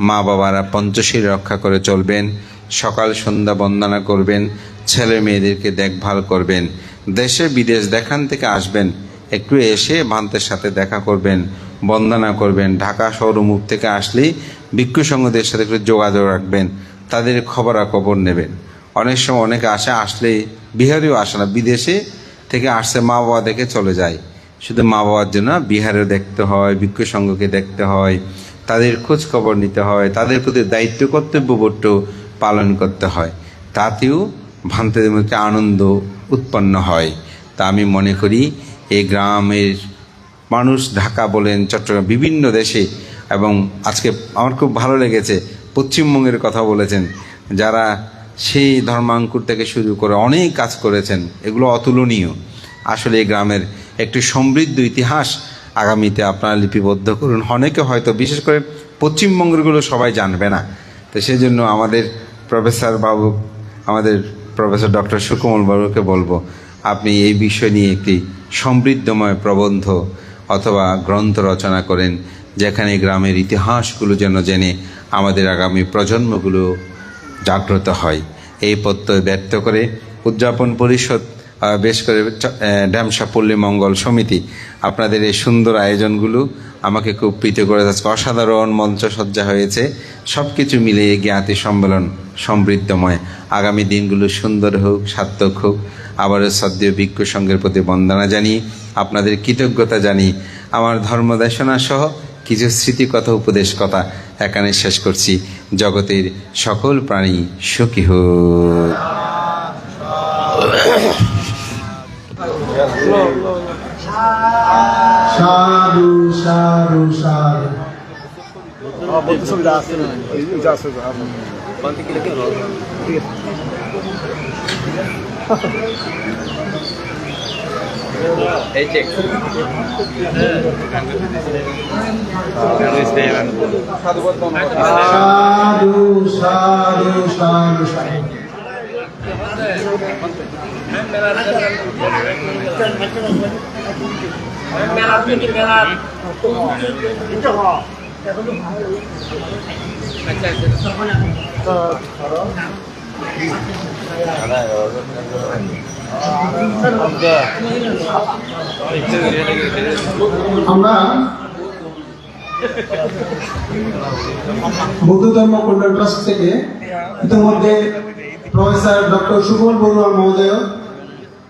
মা বাবারা পঞ্চশীল রক্ষা করে চলবেন, সকাল সন্ধ্যা বন্দনা করবেন, ছেলে মেয়েদেরকে দেখভাল করবেন। দেশে বিদেশ দেখান থেকে আসবেন, একটু এসে ভান্তের সাথে দেখা করবেন, বন্দনা করবেন। ঢাকা শহর মুখ থেকে আসলেই ভিক্ষু সংঘদের সাথে একটু যোগাযোগ রাখবেন, তাদের খবরাখবর নেবেন। অনেক সময় অনেকে আসলেই বিহারেও আসে না, বিদেশে থেকে আসছে, মা বাবা দেখে চলে যায়। শুধু মা বাবার জন্য বিহারেও দেখতে হয়, ভিক্ষু সংঘকে দেখতে হয়, তাদের খোঁজ খবর নিতে হয়, তাদের প্রতি দায়িত্ব কর্তব্যবোধ পালন করতে হয়। তাতেও ভান্তেদের মধ্যে আনন্দ উৎপন্ন হয়। তা আমি মনে করি এই গ্রামের মানুষ, ঢাকা বলেন, চট্টগ্রাম, বিভিন্ন দেশে, এবং আজকে আমার খুব ভালো লেগেছে পশ্চিমবঙ্গের কথা বলেছেন, যারা সেই ধর্মাঙ্কুর থেকে শুরু করে অনেক কাজ করেছেন, এগুলো অতুলনীয়। আসলে এই গ্রামের একটি সমৃদ্ধ ইতিহাস আগামীতে আপনারা লিপিবদ্ধ করুন। অনেকে হয়তো, বিশেষ করে পশ্চিমবঙ্গেরগুলো সবাই জানবে না। তো সেই জন্য আমাদের প্রফেসর ডক্টর সুকোমল বাবুকে বলবো, আপনি এই বিষয় নিয়ে একটি সমৃদ্ধময় প্রবন্ধ অথবা গ্রন্থ রচনা করেন, যেখানে গ্রামের ইতিহাসগুলো যেন জেনে আমাদের আগামী প্রজন্মগুলো জাগ্রত হয়। এই প্রত্যয় ব্যক্ত করে উদযাপন পরিষদ, বেশ করে ড্যামসা পল্লী মঙ্গল সমিতি, আপনাদের এই সুন্দর আয়োজনগুলো আমাকে খুব প্রীত করে যাচ্ছে। অসাধারণ মঞ্চসজ্জা হয়েছে, সব কিছু মিলিয়ে জ্ঞাতি সম্মেলন সমৃদ্ধময়। আগামী দিনগুলো সুন্দর হোক, সার্থক হোক। আবারও শ্রদ্ধেয় ভিক্ষু সংঘের প্রতি বন্দনা জানিয়ে আপনাদের কৃতজ্ঞতা জানিয়ে আমার ধর্মদেশনা সহ কিছু স্মৃতিকথা, উপদেশ কথা এখানে শেষ করছি। জগতের সকল প্রাণী সুখী হোক। সাধু সাধু সাধু। সাধু সাধু সাধু সাধু। আমরা বৌদ্ধ ধর্ম কল্যাণ ট্রাস্ট থেকে ইতিমধ্যে প্রফেসর ডক্টর সুবল বড়ুয়া মহোদয়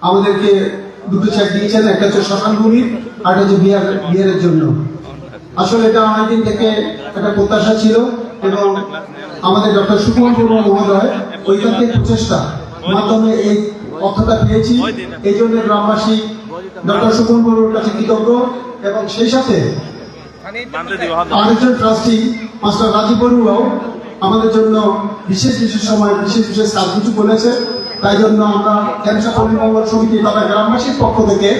আমাদেরকে দুটো চেক দিয়েছেন, একটা হচ্ছে শ্মশানভূমির আর একটা হচ্ছে বিহারের জন্য। আসলে এটা অনেকদিন থেকে একটা প্রত্যাশা ছিল এবং আমাদের ডক্টর সুবল বড়ুয়া মহোদয় ঐকান্তিক প্রচেষ্টা মাধ্যমে এই অর্থটা পেয়েছি। এই জন্য গ্রামবাসী ডক্টর সুবল বড়ুয়ার কাছে কৃতজ্ঞ এবং সেই সাথে আরেকজন ট্রাস্টি মাস্টার রাজীব বড়ুয়াও আমাদের জন্য বিশেষ সময় বিশেষ কাজ কিছু বলেছে। তাই জন্য আমরা ক্যান্সার পরিমঙ্গল সমিতি তথা গ্রামবাসীর পক্ষ থেকে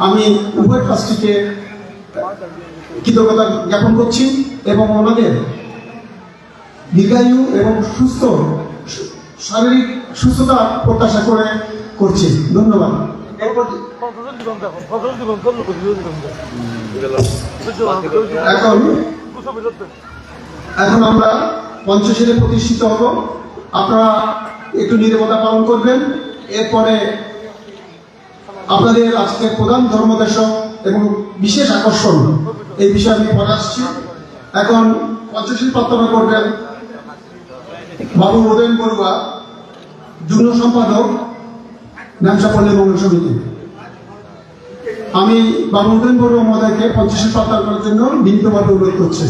আমি উভয় ট্রাস্টিকে কৃতজ্ঞতা জ্ঞাপন করছি এবং আমাদের দীর্ঘায়ু এবং শারীরিক সুস্থতা প্রত্যাশা করছি। ধন্যবাদ। এখন আমরা পঞ্চশীলে প্রতিষ্ঠিত হব। আপনারা একটু নীরবতা পালন করবেন। এরপরে আপনাদের আজকে প্রধান ধর্মদেশক এবং বিশেষ আকর্ষণ এই বিষয়ে আমি পরে আসছি। এখন পঞ্চশীল প্রার্থনা করবেন বাবু উদয়ন বড়ুয়া, যুগ্ম সম্পাদক ন্যামসা পল্লী মঙ্গল সমিতি। আমি বাবু উদয়ন বড়ুয়া মহোদয়কে পঞ্চশীল প্রার্থনা করার জন্য বিনীতভাবে অনুরোধ করছি।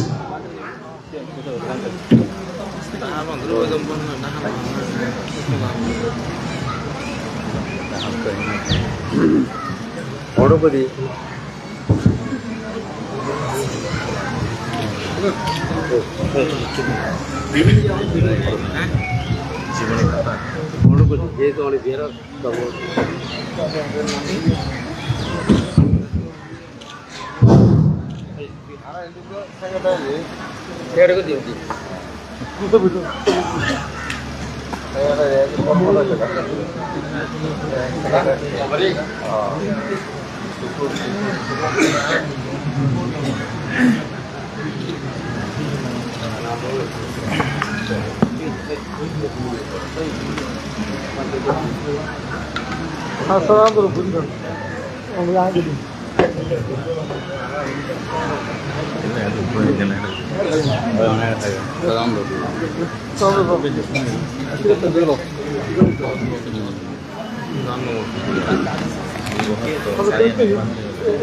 বড় করে যেহেতু অনেক বেরো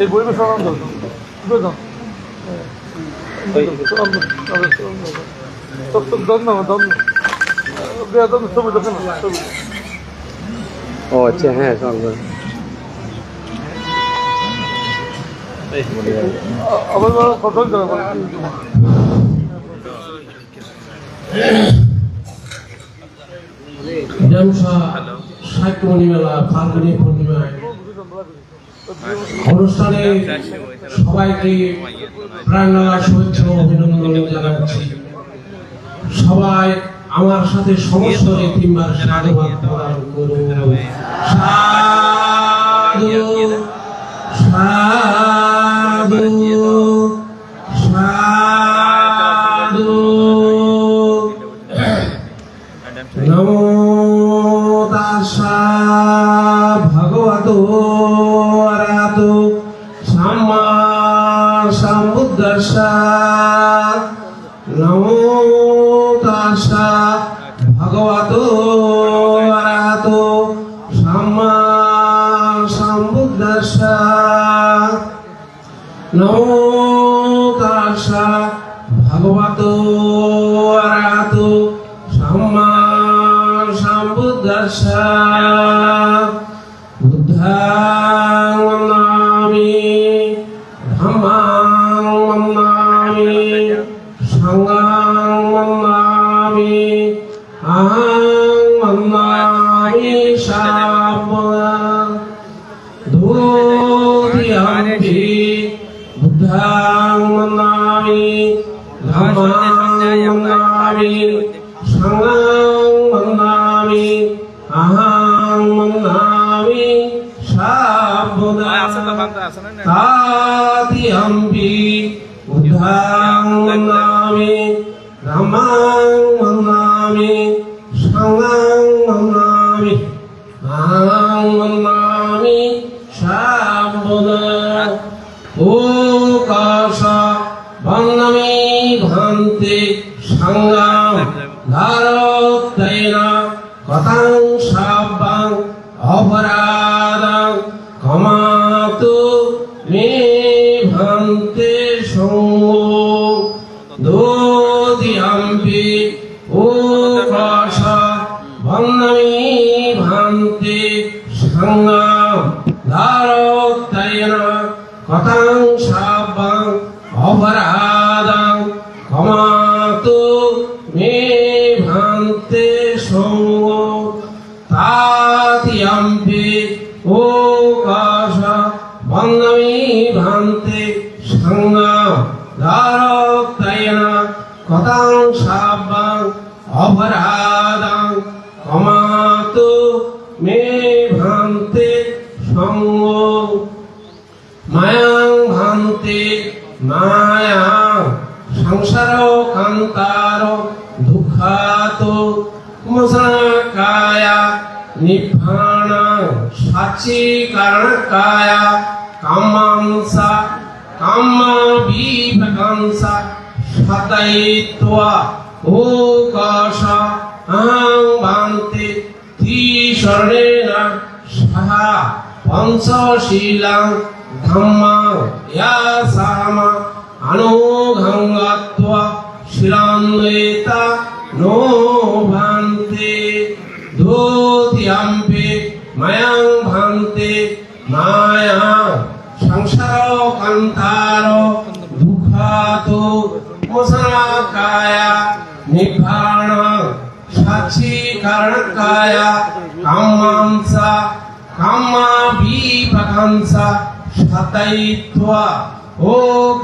এই পরিবেশ আনন্দ ও আচ্ছা, হ্যাঁ আমার কথা সাহিত্যমণি মেলা ফাল্গুনী পূর্ণিমায় অনুষ্ঠানে সবাইকে প্রাণনালা শুভেচ্ছা ও অভিনন্দন জানাচ্ছি। সবাই আমার সাথে সমস্ত তিনবার সাধুবাদ প্রদান করুন। সাধু সাধু সাধু নমো তাস্যা ভগবতো অরহতো সাম্মা সম্বুদ্ধাস্যা। নমো তাস্যা ভগবতো অরহতো সাম্মা সম্বুদ্ধাস্যা। নমো তাস্যা ভগবতো অরহতো সাম্মা সম্বুদ্ধাস্যা। বুদ্ধাং বন্দামি ধম্মাং বন্দামি সংঘাং বন্দামি আহং বন্দামি সাম্যং। ধূতিয়ম্পি বুদ্ধাং বন্দামি ধম্মাং বন্দামি সংঘাং বন্দামি আহং বন্দামি সাম্যং। তাতিয়ম্পি বুদ্ধাং বন্দামি ধম্মাং বন্দামি সংঘাং ভান্তে সংগ্রাম ধারতেন কথাং সাব্বাং অপরাধং ক্ষমাতু মে ভান্তে সঙ্গো দোদিয়াম্পি ও কষ বন্নমি ভান্তে সংগ্রাম ধারতেন কথাং সাব্বাং অপরাধং ক্ষমাতু মে ভান্তে সঙ্গো তাতিয়াম্পি ও কাশ বন্নমি ভান্তে সংগ্রাম ধারতেন কথাং সাব্বাং অপরাধং ক্ষমাতু মে ভান্তে সঙ্গো মায়াং ভান্তে মায়াং সংসার কান্তার দুঃখাত মোসনাকায়া নিভাণ সাচি কারণকায়া কামাংসা কাম্মা বিভকাংসা সতয়িত্বা ও কাশ আহং ভান্তে ত্রিশরণেন সাহা পঞ্চশীলাং ধম্মাং ইয়াসামা অনুঘঙ্গত্বা শিলান্বিতা নো ভান্তে দ্বিতীয়াম্পি মায়াং ভান্তে মায়াং সংসার কান্তার দুঃখাতো মোসনাকায়া নিভাণ সাচি কারণকায়া কামাংসা কাম্মা বিভকাংসা সতয়িত্বা ও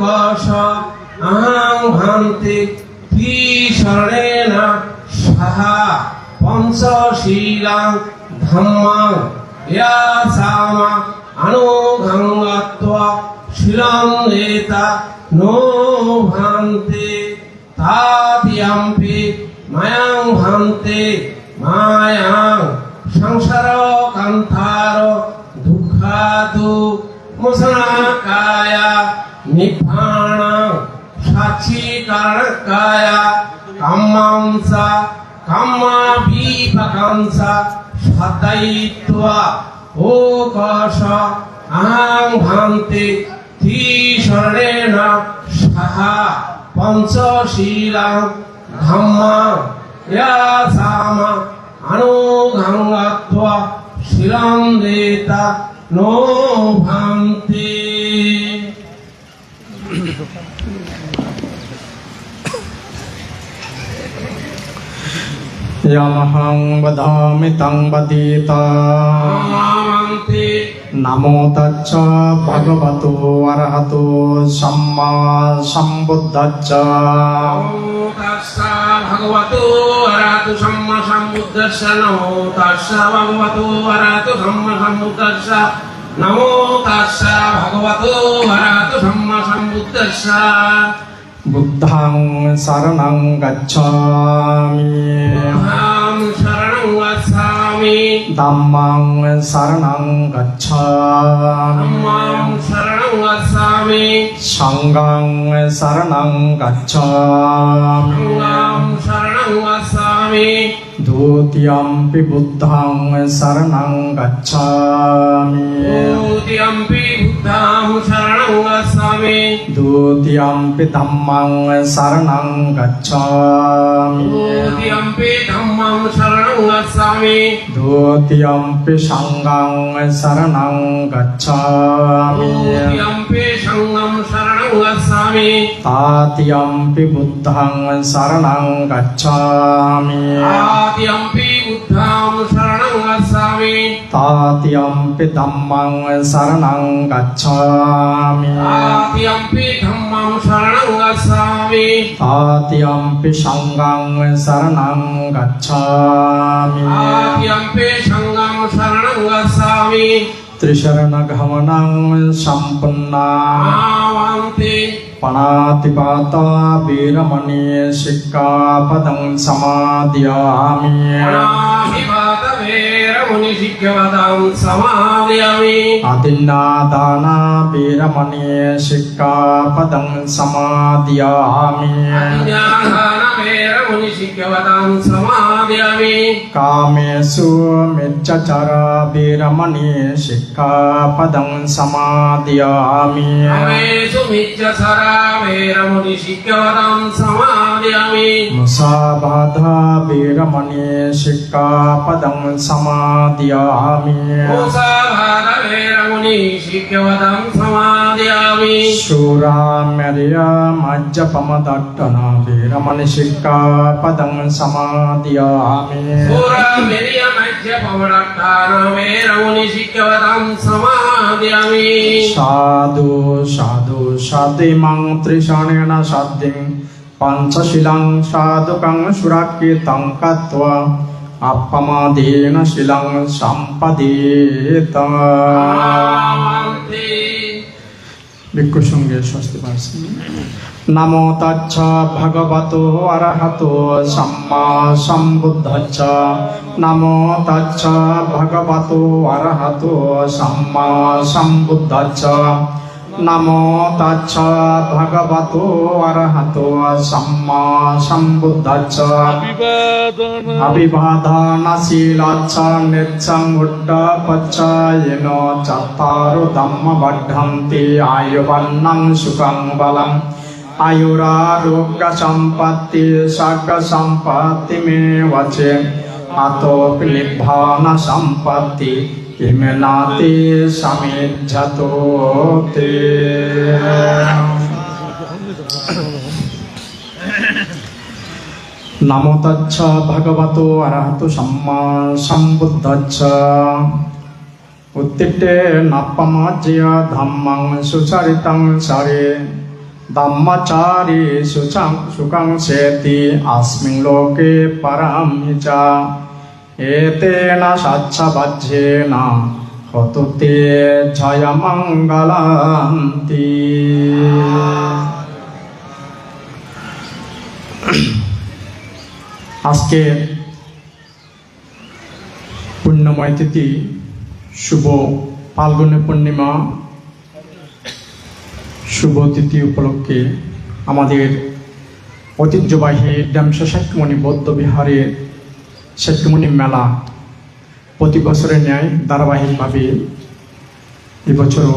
কষ আহং ভান্তে ত্রিশরণেন সাহা পঞ্চশীলাং ধম্মাং ইয়াসামা অনুঘঙ্গত্বা শিলান্বিতা নো ভান্তে তাতিয়াম্পি মায়াং ভান্তে মায়াং সংসার কান্তার দুঃখাতু মোসনাকায়া নিভাণ সাচি কারণকায়া কামাংসা কাম্মা বিভকাংসা সতয়িত্বা ও কষ আহং ভান্তে ত্রিশরণেন সাহা পঞ্চশীলাং ধম্মাং ইয়াসামা অনুঘঙ্গত্বা শিলান্বিতা নো ভান্তে। यमहं वदामि तं वदेता भान्ते नमो तच्च भगवतो अरहतो सम्मा सम्बुद्धच्च नमो तस्सा भगवतो अरहतो सम्मा सम्बुद्धस्स नमो तस्सा भगवतो अरहतो सम्मा सम्बुद्धस्स नमो तस्सा भगवतो अरहतो सम्मा सम्बुद्धस्स बुद्धं शरणं गच्छामि अहं शरणं गच्छामि धम्मं शरणं गच्छामि धम्मं शरणं गच्छामि संघं शरणं गच्छामि संघं शरणं गच्छामि द्वितीयम्पि बुद्धं शरणं गच्छामि द्वितीयम्पि बुद्धं शरणं गच्छामि द्वितीयम्पि धम्मं शरणं गच्छामि द्वितीयम्पि धम्मं शरणं गच्छामि द्वितीयम्पि संघं शरणं गच्छामि द्वितीयम्पि संघं शरणं गच्छामि तृतीयम्पि बुद्धं शरणं गच्छामि तृतीयम्पि बुद्धं शरणं गच्छामि तृतीयम्पि धम्मं शरणं गच्छामि तृतीयम्पि धम्मं शरणं गच्छामि तृतीयम्पि संघं शरणं गच्छामि तृतीयम्पि संघं शरणं गच्छामि त्रिशरणगमनं सम्पन्ना भान्ते पणातिपाता वीरमणि सिक्खापदं समादयामि अनाधिपत वीरमणि वेरमुनि शिक्षवतां समादयामि अतिन्नादाना वीरमणि शिक्षापदं समादयामि अतिज्ञान वेरमुनि शिक्षवतां समादयामि कामेषु मिच्छाचार वीरमणि शिक्षापदं समादयामि कामेषु मिच्छाचार वेरमुनि शिक्षवतां समादयामि मुसावादा वीरमणि शिक्षापदं समादयामि मुसावादा वेरमुनि शिक्षवतां समादयामि शूरामेर्या मज्जपमदट्टना वीरमणि शिक्षापदं समादयामि सूरमेर्यमज्जपमदट्टना वेरमुनि शिक्षवतां समादयामि साधु साधु साधिमं त्रिशरणेन साधिं पञ्चशीलं साधुकं सुराकृतं कृत्वा अपमादेन शीलं सम्पदेत ভিক্ষু সঙ্গে স্বস্তি পাচ্ছি নমো তচ্ছ ভগবতো অরহতো সম্মা সম্বুদ্ধচ্ছ নমো তচ্ছ ভগবতো অরহতো সম্মা সম্বুদ্ধচ্ছ নমো তচ্ছ ভগবতো অরহতো সম্মা সম্বুদ্ধচ্ছ अभिवादनशीलच्छ नित्यं उड्डपच्चयेन चत्तारो धम्मवर्धन्ते आयुर्वर्णं सुखं बलम् आयुरारोग्यसम्पत्ति सर्गसम्पत्तिमेव च अतोऽपि निब्बानसम्पत्ति किमेनाति समिज्जतो ते नमो तच्छ भगवतो अरहतो सम्मा सम्बुद्धच्छ उत्तिष्ठे नपमाज्य धम्मं सुचरितं सरे धम्मचारी सुखं सेति अस्मिन् लोके परं च एतेन सच्छवज्येन हतु ते जयमङ्गलान्ति আজকে পুণ্যময় তিথি শুভ ফাল্গুনী পূর্ণিমা শুভ তিথি উপলক্ষে আমাদের ঐতিহ্যবাহী ড্যামসা সাক্ষ্যমণি বৌদ্ধ বিহারের সাক্ষ্যমণি মেলা প্রতি বছরের ন্যায় ধারাবাহিকভাবে এবছরও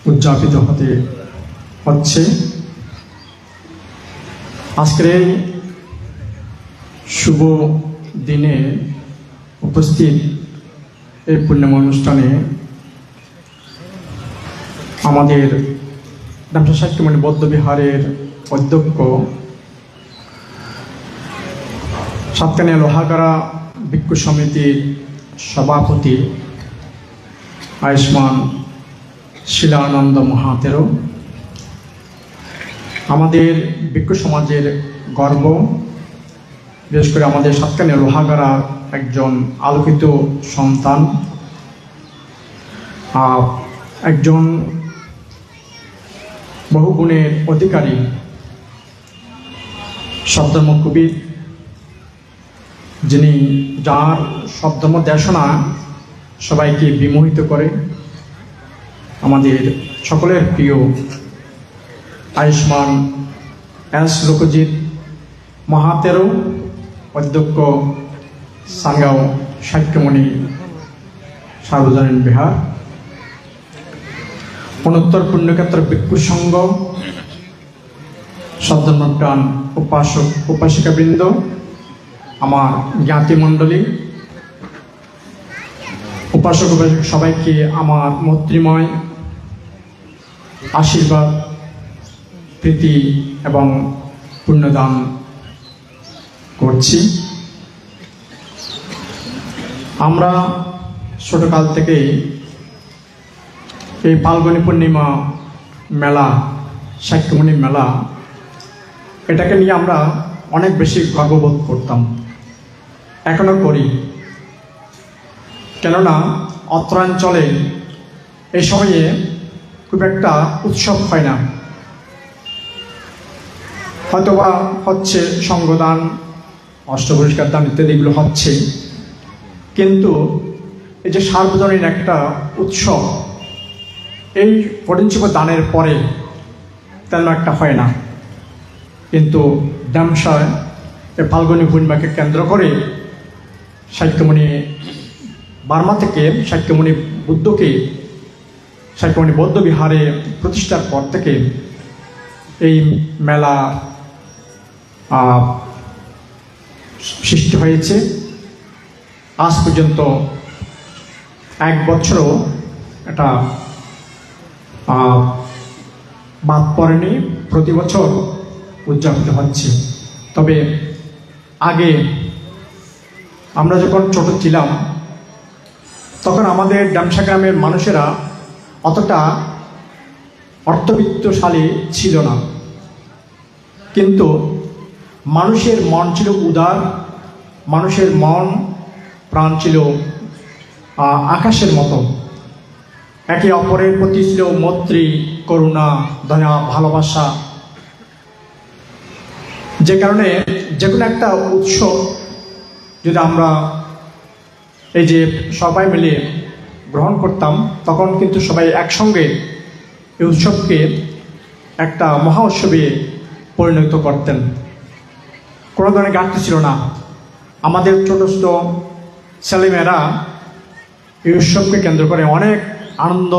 উদযাপিত হচ্ছে আজকের এই শুভ দিনে উপস্থিত এই পূর্ণিমা অনুষ্ঠানে আমাদের ড্যামসা সাক্ষ্যমণি বৌদ্ধ বিহারের অধ্যক্ষ সাতকানিয়া লোহাগাড়া ভিক্ষু সমিতির সভাপতি আয়ুষ্মান শিলানন্দ মহাতেরো আমাদের ভিক্ষু সমাজের গর্ব, বিশেষ করে আমাদের সাতকানিয়া লোহাগাড়ার একজন আলোকিত সন্তান, একজন বহুগুণের অধিকারী শব্দধর্ম কবি, যিনি যার শব্দধর্ম দেশনা সবাইকে বিমোহিত করে, আমাদের সকলের প্রিয় আয়ুষ্মান এস লোকজিৎ মহাতেরো অধ্যক্ষ সানগাঁও সাক্ষ্যমণি সার্বজনীন বিহার, অনুত্তর পুণ্যক্ষেত্র ভিক্ষু সংঘ সদ্ধর্মপ্রাণ উপাসক উপাসিকাবৃন্দ, আমার জ্ঞাতিমণ্ডলী, উপাসক উপাসক সবাইকে আমার মৈত্রীময় আশীর্বাদ, প্রীতি এবং পুণ্যদান করছি। আমরা ছোটকাল থেকে এই ফাল্গুনী পূর্ণিমা মেলা, সাক্ষ্যমণি মেলা, এটাকে নিয়ে আমরা অনেক বেশি গর্ববোধ করতাম, এখনো করি। কেননা অত্রাঞ্চলে এই সময়ে খুব একটা উৎসব হয় না, হয়তোবা হচ্ছে সঙ্গদান, অষ্টপরিষ্কার দান ইত্যাদিগুলো হচ্ছে, কিন্তু এই যে সার্বজনীন একটা উৎসব, এই ফটিনচিকো দানের পরে তেমন একটা হয় না। কিন্তু ড্যামসায় এই ফাল্গুনী পূর্ণিমাকে কেন্দ্র করে শাক্যমণি বার্মা থেকে শাক্যমণি বুদ্ধকে শাক্যমণি বৌদ্ধ বিহারে প্রতিষ্ঠার পর থেকে এই মেলা সৃষ্টি হয়েছে। আজ পর্যন্ত এক বছরও এটা বাদ পড়েনি, প্রতি বছর উদযাপিত হচ্ছে। তবে আগে আমরা যখন ছোট ছিলাম তখন আমাদের ড্যামসা গ্রামের মানুষেরা অতটা অর্থবিত্তশালী ছিল না, কিন্তু মানুষের মন ছিল উদার, মানুষের মন প্রাণ ছিল আকাশের মতো। একে অপরের প্রতি ছিল মৈত্রী, করুণা, দয়া, ভালোবাসা। যে কারণে যে কোনো একটা উৎসব যদি আমরা এই যে সবাই মিলে গ্রহণ করতাম, তখন কিন্তু সবাই একসঙ্গে এই উৎসবকে একটা মহা উৎসবে পরিণত করতেন। কোনো ধরনের ঘাটতি ছিল না। আমাদের ছোট ছোট ছেলেমেয়েরা এই উৎসবকে কেন্দ্র করে অনেক আনন্দ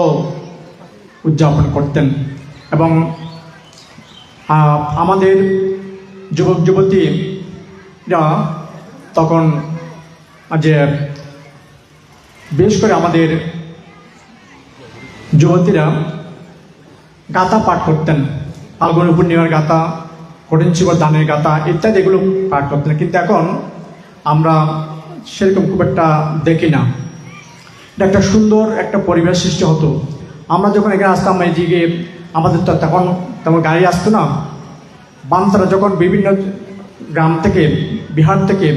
উদযাপন করতেন এবং আমাদের যুবক যুবতীরা তখন যে বিশেষ করে আমাদের যুবতীরা গাথা পাঠ করতেন, ফাল্গুনী পূর্ণিমার গাথা, ফটিনচিকো দানের গাথা ইত্যাদি এগুলো পাঠ করতেন। কিন্তু এখন আমরা সেরকম খুব একটা দেখি না। এটা একটা সুন্দর একটা পরিবেশ সৃষ্টি হতো। আমরা যখন এখানে আসতাম এইদিকে, আমাদের তো তখন তেমন গাড়ি আসতো না। বান্তারা যখন বিভিন্ন গ্রাম থেকে, বিহার থেকে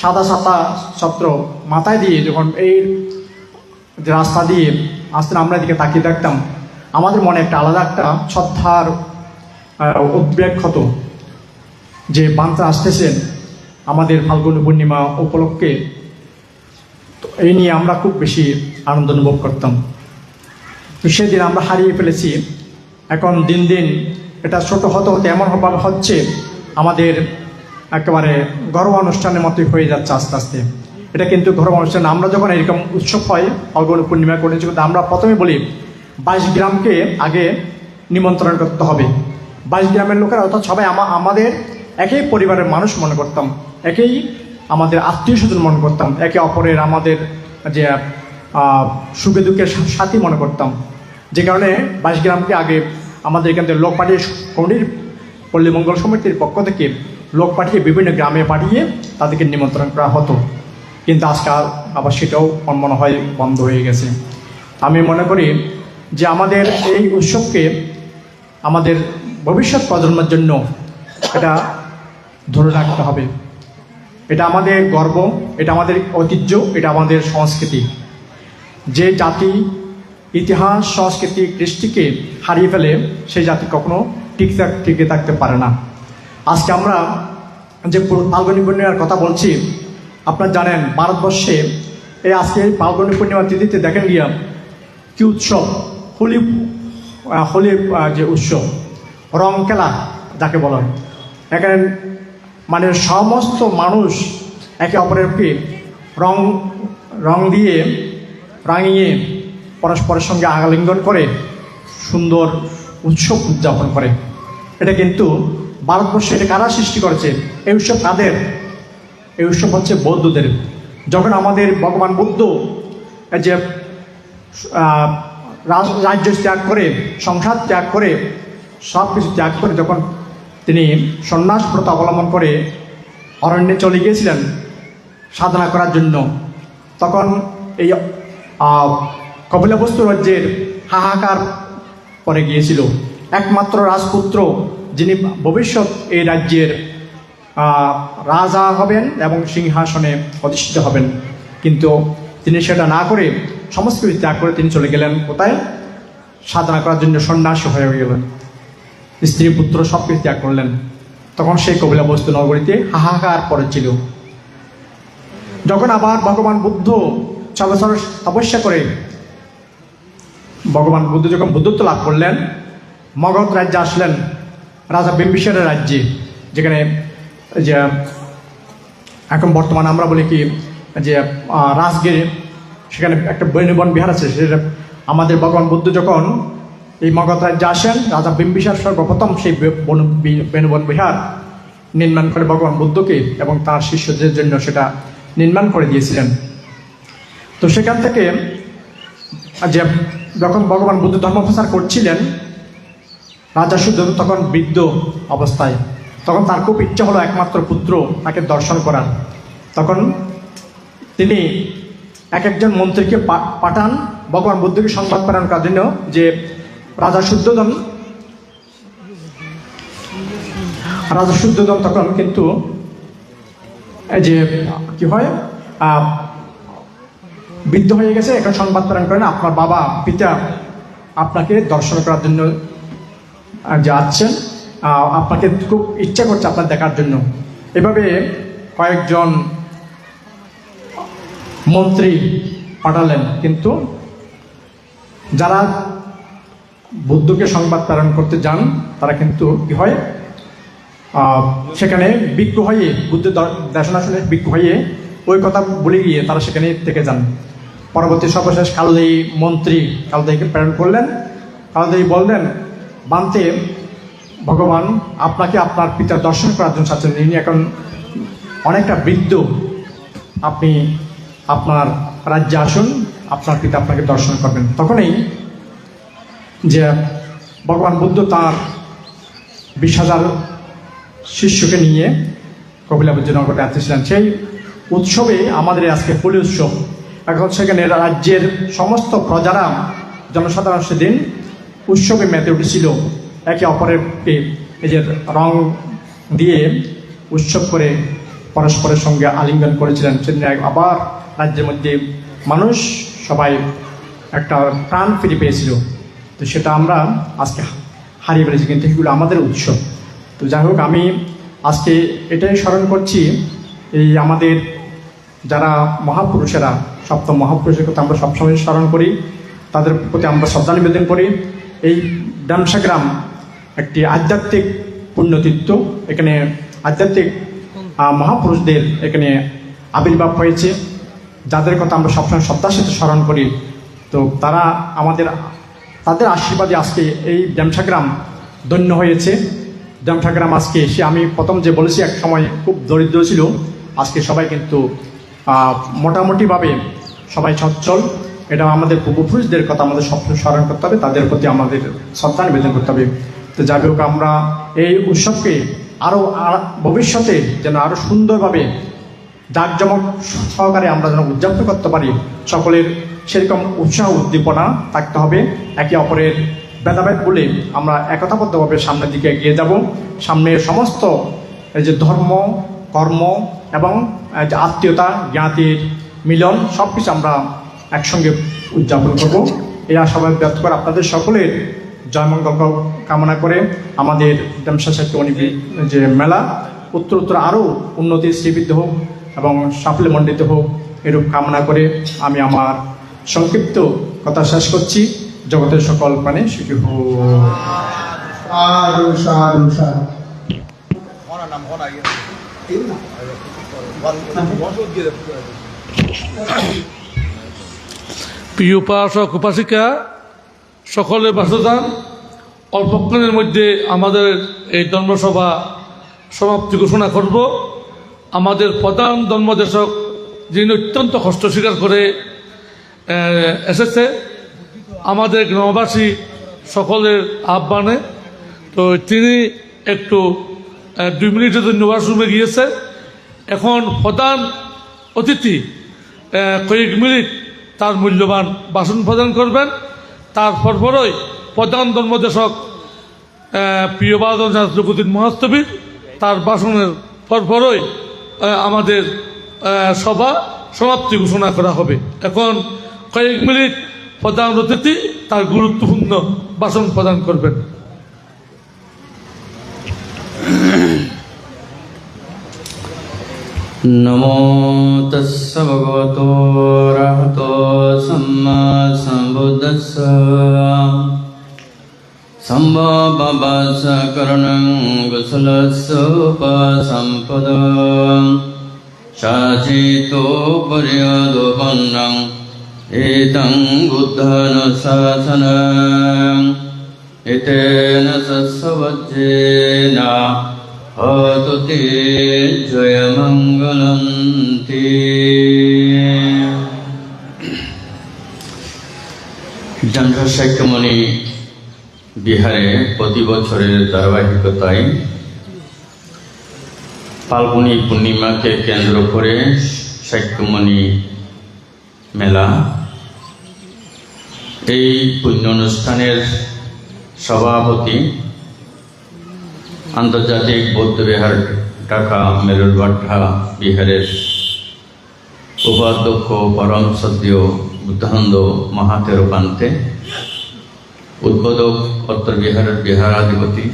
সাদা সাদা ছত্র মাথায় দিয়ে যখন এই রাস্তা দিয়ে আসতেন, আমরা এদিকে তাকিয়ে দেখতাম, আমাদের মনে একটা আলাদা একটা শ্রদ্ধার উদ্বেগ হতো যে বান্তা আসতেছেন আমাদের ফাল্গুনী পূর্ণিমা উপলক্ষে। তো এই নিয়ে আমরা খুব বেশি আনন্দ অনুভব করতাম। তো সেদিন আমরা হারিয়ে ফেলেছি। এখন দিন দিন এটা ছোট হতে হতে এমনভাবে হচ্ছে আমাদের একেবারে ঘরোয়া অনুষ্ঠানের মতোই হয়ে যাচ্ছে আস্তে আস্তে। এটা কিন্তু ঘরোয়া অনুষ্ঠান। আমরা যখন এরকম উৎসব হয় ফাল্গুনী পূর্ণিমা করেছি, কিন্তু আমরা প্রথমে বলি 22 গ্রামকে আগে নিমন্ত্রণ করতে হবে। 22 গ্রামের লোকেরা অর্থাৎ সবাই আমাদের একই পরিবারের মানুষ মনে করতাম, একই আমাদের আত্মীয় স্বজন মনে করতাম, একে অপরের আমাদের যে সুখে দুঃখের সাথী মনে করতাম। যে কারণে 22 গ্রামকে আগে আমাদের এখান থেকে লোক পাঠিয়ে, কমিটির পল্লী মঙ্গল সমিতির পক্ষ থেকে লোক পাঠিয়ে বিভিন্ন গ্রামে পাঠিয়ে তাদেরকে নিমন্ত্রণ করা হতো। কিন্তু আজকাল আবার সেটাও মনে হয় বন্ধ হয়ে গেছে। আমি মনে করি যে আমাদের এই উৎসবকে আমাদের ভবিষ্যৎ প্রজন্মের জন্য এটা ধরে রাখতে হবে। এটা আমাদের গর্ব, এটা আমাদের ঐতিহ্য, এটা আমাদের সংস্কৃতি। যে জাতি ইতিহাস, সংস্কৃতি, কৃষ্টিকে হারিয়ে ফেলে সেই জাতি কখনো টিকে থাকতে পারে না। আজকে আমরা যে ফাল্গুনী পূর্ণিমার কথা বলছি, আপনারা জানেন ভারতবর্ষে এই আজকে ফাল্গুনী পূর্ণিমা তিথিতে দেখেন গিয়া কি উৎসব, হোলি যে উৎসব, রং খেলা যাকে বলা হয়। এখানে মানে সমস্ত মানুষ একে অপরেরকে রং দিয়ে রাঙিয়ে পরস্পরের সঙ্গে আলিঙ্গন করে সুন্দর উৎসব উদযাপন করে। এটা কিন্তু ভারতবর্ষে এটা কারা সৃষ্টি করেছে? এই উৎসব কাদের? এই উৎসব হচ্ছে বৌদ্ধদের। যখন আমাদের ভগবান বুদ্ধ যে রাজ্য ত্যাগ করে, সংসার ত্যাগ করে, সব কিছু ত্যাগ করে যখন তিনি সন্ন্যাস ব্রত অবলম্বন করে অরণ্যে চলে গিয়েছিলেন সাধনা করার জন্য, তখন এই কপিলবস্তু রাজ্যের হাহাকার পরে গিয়েছিল। একমাত্র রাজপুত্র যিনি ভবিষ্যৎ এই রাজ্যের রাজা হবেন এবং সিংহাসনে অধিষ্ঠিত হবেন, কিন্তু তিনি সেটা না করে সমস্ত কিছু ত্যাগ করে তিনি চলে গেলেন কোথায়? সাধনা করার জন্য সন্ন্যাসী হয়ে গেলেন, স্ত্রী পুত্র সব কিছু ত্যাগ করলেন। তখন সেই কপিলবস্তু নগরীতে হাহাকার পড়েছিল। যখন আবার ভগবান বুদ্ধ চলচল তপস্যা করে ভগবান বুদ্ধ যখন বুদ্ধত্ব লাভ করলেন, মগধ রাজ্যে আসলেন, রাজা বিম্বিসারের রাজ্যে, যেখানে যে এখন বর্তমানে আমরা বলি কি যে রাজগির, সেখানে একটা বেণুবন বিহার আছে। সেটা আমাদের ভগবান বুদ্ধ যখন এই মগধ রাজ্যে আসেন, রাজা বিম্বিসার সর্বপ্রথম সেই বেণুবন বিহার নির্মাণ করে ভগবান বুদ্ধকে এবং তার শিষ্যদের জন্য সেটা নির্মাণ করে দিয়েছিলেন। তো সেখান থেকে যে যখন ভগবান বুদ্ধ ধর্ম প্রচার করছিলেন, রাজা শুদ্ধদেব তখন বৃদ্ধ অবস্থায়, তখন তার খুব ইচ্ছা হলো একমাত্র পুত্র তাকে দর্শন করার। তখন তিনি একজন মন্ত্রীকে পাঠান ভগবান বুদ্ধকে সংবাদ প্রেরণ করার জন্য যে রাজা শুদ্ধোধন তখন কিন্তু এই যে কি হয় বৃদ্ধ হয়ে গেছে, এখন সংবাদ প্রেরণ করেন আপনার বাবা পিতা আপনাকে দর্শন করার জন্য যাচ্ছেন, আপনাকে খুব ইচ্ছা করছে আপনার দেখার জন্য। এভাবে কয়েকজন মন্ত্রী পাঠালেন, কিন্তু যারা বুদ্ধকে সংবাদ প্রেরণ করতে যান তারা কিন্তু কি হয় সেখানে বিক্ষু হয়ে বুদ্ধের দেশনা শুনে বিক্ষু হয়ে ওই কথা বলে গিয়ে তারা সেখানে থেকে যান। পরবর্তী সর্বশেষ কালদেয়ী মন্ত্রী কালদেয়ীকে প্রেরণ করলেন। কালদেয়ী বললেন, বান্তে ভগবান আপনাকে আপনার পিতার দর্শন করার জন্য চাচ্ছেন, ইনি এখন অনেকটা বৃদ্ধ, আপনি আপনার রাজ্যে আসুন, আপনার পিতা আপনাকে দর্শন করবেন। তখনই যে ভগবান বুদ্ধ তার 20,000 শিষ্যকে নিয়ে কপিলাবজ্র নগরে আসছিলেন। সেই উৎসবে আমাদের আজকে হোলি উৎসব। এখন সেখানে রাজ্যের সমস্ত প্রজারা জনসাধারণ সেদিন উৎসবে মেতে উঠেছিল, একে অপরকে এই যে রং দিয়ে উৎসব করে পরস্পরের সঙ্গে আলিঙ্গন করেছিলেন। সেদিন আবার রাজ্যের মধ্যে মানুষ সবাই একটা প্রাণ ফিরে পেয়েছিল। তো সেটা আমরা আজকে হারিয়ে ফেলেছি, কিন্তু এগুলো আমাদের উৎসব। তো যাই হোক, আমি আজকে এটাই স্মরণ করছি, এই আমাদের যারা মহাপুরুষেরা, সপ্তম মহাপুরুষের কথা আমরা সবসময় স্মরণ করি, তাদের প্রতি আমরা শ্রদ্ধা নিবেদন করি। এই ড্যামসা গ্রাম একটি আধ্যাত্মিক পুণ্যতীর্থ, এখানে আধ্যাত্মিক মহাপুরুষদের এখানে আবির্ভাব হয়েছে, যাদের কথা আমরা সবসময় শ্রদ্ধার সাথে স্মরণ করি। তো তারা তাদের আশীর্বাদে আজকে এই ড্যামসা গ্রাম ধন্য হয়েছে। ড্যামসা গ্রাম আজকে এসে, আমি প্রথম যে বলেছি এক সময় খুব দরিদ্র ছিল, আজকে সবাই কিন্তু মোটামুটিভাবে সবাই সচ্ছল। এটা আমাদের পূর্বপুরুষদের কথা আমাদের সবসময় স্মরণ করতে হবে, তাদের প্রতি আমাদের শ্রদ্ধা নিবেদন করতে হবে। তো যাই হোক, আমরা এই উৎসবকে আরও ভবিষ্যতে যেন আরও সুন্দরভাবে জাঁকজমক সহকারে আমরা যেন উদযাপন করতে পারি, সকলের সেরকম উৎসাহ উদ্দীপনা থাকতে হবে। একে অপরের ভেদাভেদ বলে আমরা একতাবদ্ধভাবে সামনের দিকে এগিয়ে যাব। সামনে সমস্ত এই যে ধর্ম, কর্ম এবং যে আত্মীয়তা, জ্ঞাতির মিলন, সব কিছু আমরা একসঙ্গে উদযাপন করব, এই আশাবাদ ব্যক্ত করে আপনাদের সকলের জয়মঙ্গল কামনা করে আমাদের ড্যামসা সাহিত্য যে মেলা উত্তর আরও উন্নতি শ্রীবৃদ্ধ হোক এবং সাফল্যমণ্ডিত হোক, এরূপ কামনা করে আমি আমার সংক্ষিপ্ত কথা শেষ করছি। জগতের সকল প্রাণী সুখী হোক। সাধু সাধু সাধু। প্রিয় উপাসক উপাসিকা, সকলের বাসদান, অল্পক্ষণের মধ্যে আমাদের এই ধর্মসভা সমাপ্তি ঘোষণা করব। আমাদের প্রধান ধর্মদেশক, যিনি অত্যন্ত কষ্ট স্বীকার করে এসেছে আমাদের গ্রামবাসী সকলের আহ্বানে, তো তিনি একটু 2 মিনিটের জন্য ওয়াশরুমে গিয়েছে। এখন প্রধান অতিথি কয়েক মিনিট তার মূল্যবান ভাষণ প্রদান করবেন। তারপরই প্রধান ধর্মদেশক প্রিয়বাদন যোগদীন মহাস্তবীর তার ভাষণের পরপরই আমাদের সভা সমাপ্তি ঘোষণা করা হবে। এখন কয়েক মিনিট প্রধান অতিথি তার গুরুত্বপূর্ণ ভাষণ প্রদান করবেন। नमो तस्स भगवतो अरहतो सम्मा सम्बुद्धस्स सम्भवस्य करुणं कुशलस्य उपसम्पदं शाचितो पर्यदोपन्नं एतं बुद्धानुशासनम् एतेन सत्सवज्जेन हतु ते जयमङ्गलं ते। জানসা সাক্ষ্যমণি বিহারে প্রতি বছরের ধারাবাহিকতায় ফাল্গুনী পূর্ণিমাকে কেন্দ্র করে সাক্ষ্যমণি মেলা, এই পুণ্য অনুষ্ঠানের সভাপতি আন্তর্জাতিক বৌদ্ধ বিহার ঢাকা মেরুলবাঠা বিহারের উপাধ্যক্ষ পরম সদ্য বুদ্ধানন্দ মহাতেরো পান্তে, উদ্বোধক উত্তর বিহারের বিহারাধিপতি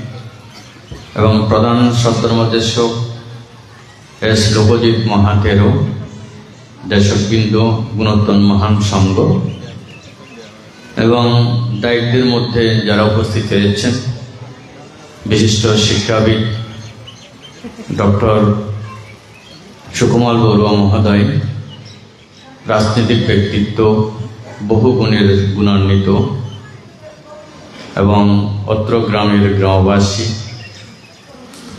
এবং প্রধান সদ্ধর্মদেশক এস লোকজিৎ মহাতেরো, দেশকবৃন্দ, গুণোত্তম মহান সংঘ এবং দায়িত্বের মধ্যে যারা উপস্থিত হয়েছেন, বিশিষ্ট শিক্ষাবিদ ডক্টর সুকুমার বড়ুয়া মহোদয়, রাজনৈতিক ব্যক্তিত্ব, বহু গুণের গুণান্বিত এবং অত্র গ্রামের গ্রামবাসী,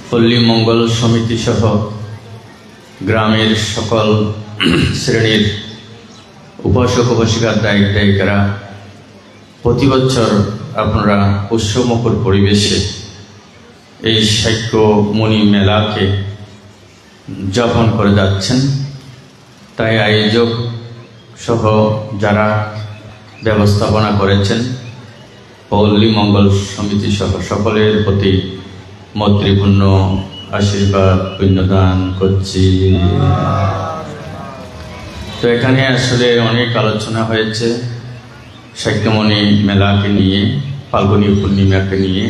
পল্লী মঙ্গল সমিতি সহ গ্রামের সকল শ্রেণীর উপাসক উপাসিকার দায়িকারা, প্রতি বছর আপনারা উৎসবমুখর পরিবেশে এই সাক্ষ্যমণি মেলাকে উদযাপন করে যাচ্ছেন। তাই আয়োজক সহ যারা ব্যবস্থাপনা করেছেন, পল্লী মঙ্গল সমিতি সহ সকলের প্রতি মৈত্রীপূর্ণ আশীর্বাদ পুণ্যদান করছি। তো এখানে আসলে অনেক আলোচনা হয়েছে সাক্ষ্যমণি মেলাকে নিয়ে, ফাল্গুনী পূর্ণিমাকে নিয়ে।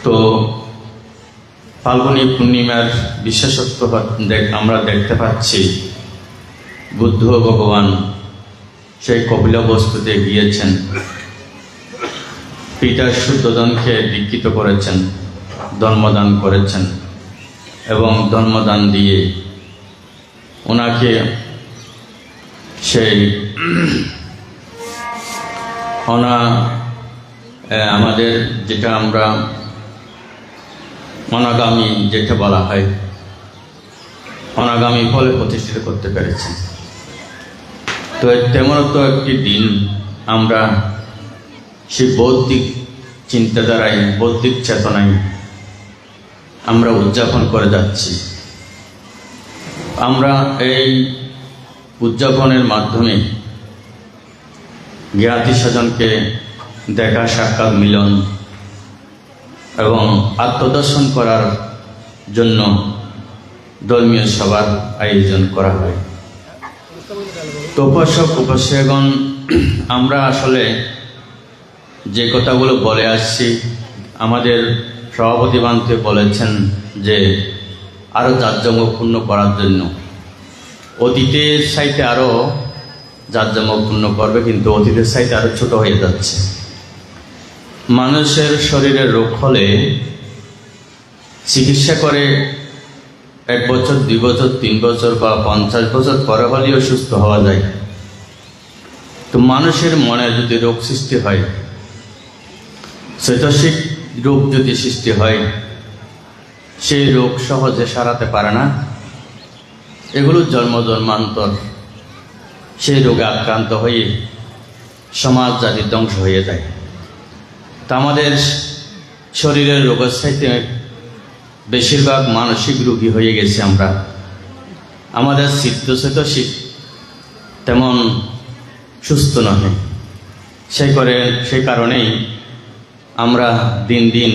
তো ফাল্গুনী পূর্ণিমার বিশেষত্ব আমরা দেখতে পাচ্ছি, বুদ্ধ ভগবান সেই কপিলবস্তুতে গিয়েছেন, পিতা শুদ্ধোদনকে দীক্ষিত করেছেন, ধর্মদান করেছেন এবং ধর্মদান দিয়ে ওনাকে সেই আমাদের যেটা আমরা অনাগামী যেটা বলা হয়, অনাগামী ফলে প্রতিষ্ঠিত করতে পেরেছেন। তো তেমন তো একটি দিন আমরা সেই বৌদ্ধিক চিন্তাধারায়, বৌদ্ধিক চেতনায় আমরা উদযাপন করে যাচ্ছি। আমরা এই উদযাপনের মাধ্যমে জ্ঞাতি স্বজনকে দেখা, সাক্ষাৎ, মিলন এবং আত্মদর্শন করার জন্য ধর্মীয় সভার আয়োজন করা হয়। তো উপাসক উপাসিকাগণ, আমরা আসলে যে কথাগুলো বলে আসছি, আমাদের সভাপতি বান্তে বলেছেন যে আরও জাঁকজমকপূর্ণ করার জন্য, অতীতের সাইতে আরও জাঁকজমকপূর্ণ করবে, কিন্তু অতীতের সাইতে আরও ছোট হয়ে যাচ্ছে। মানুষের শরীরে রোগ হলে চিকিৎসা করে 1 বছর, 2 বছর, 3 বছর বা 50 বছর পরে হলেও সুস্থ হওয়া যায়। তো মানুষের মনে যদি রোগ সৃষ্টি হয়, চৈতসিক রোগ যদি সৃষ্টি হয়, সেই রোগ সহজে সারাতে পারে না। এগুলো জন্মান্তর সেই রোগে আক্রান্ত হয়ে সমাজ জাতি ধ্বংস হয়ে যায়। তা আমাদের শরীরের রোগের চাইতে বেশিরভাগ মানসিক রোগী হয়ে গেছে আমরা। আমাদের চিত্তচেতসিক তেমন সুস্থ নহে। সেই কারণেই আমরা দিন দিন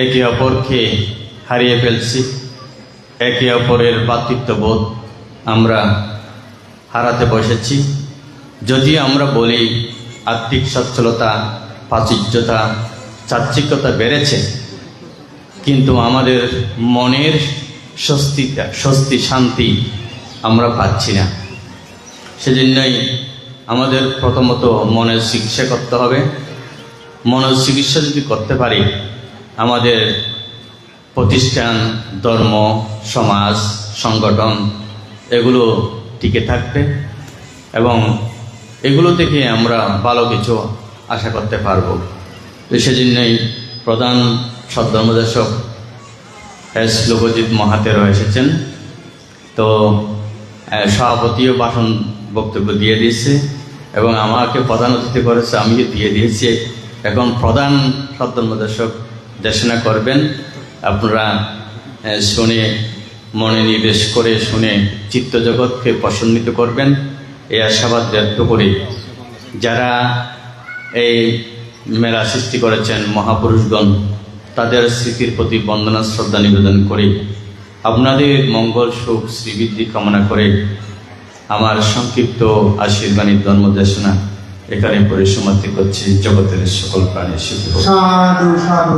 একে অপরকে হারিয়ে ফেলছি। একে অপরের ভ্রাতৃত্ববোধ আমরা হারাতে বসেছি। যদি আমরা বলি আর্থিক সচ্ছলতা, প্রাচুর্যতা, চাকচিক্যতা বেড়েছে, কিন্তু আমাদের মনের স্বস্তি শান্তি আমরা পাচ্ছি না। সেজন্যই আমাদের প্রথমত মনের চিকিৎসা করতে হবে। মনের চিকিৎসা যদি করতে পারি, আমাদের প্রতিষ্ঠান, ধর্ম, সমাজ, সংগঠন এগুলো টিকে থাকবে এবং এগুলো থেকে আমরা ভালো কিছু আশা করতে পারবো। তো সেজন্যই প্রধান সদ্ধর্মদেশক এস লোকজিৎ মহাতেরও এসেছেন। তো সভাপতিও ভাষণ বক্তব্য দিয়ে দিয়েছে এবং আমাকে প্রধান অতিথি করেছে, আমিও দিয়ে দিয়েছি। এখন প্রধান সদ্ধর্মদেশক দেশনা করবেন। আপনারা শুনে মনে নিবেশ করে শুনে চিত্তজগৎকে প্রসন্নিত করবেন এই আশাবাদ ব্যক্ত করি। যারা এই মেলা সৃষ্টি করেছেন মহাপুরুষগণ, তাদের স্মৃতির প্রতি বন্দনা শ্রদ্ধা নিবেদন করি। আপনাদের মঙ্গল সুখ শ্রীবৃদ্ধি কামনা করে আমার সংক্ষিপ্ত আশীর্বাণী ধর্মদেশনা এখানে পরিসমাপ্তি করছি। জগতের সকল প্রাণী সুখী হোক। সাধু সাধু।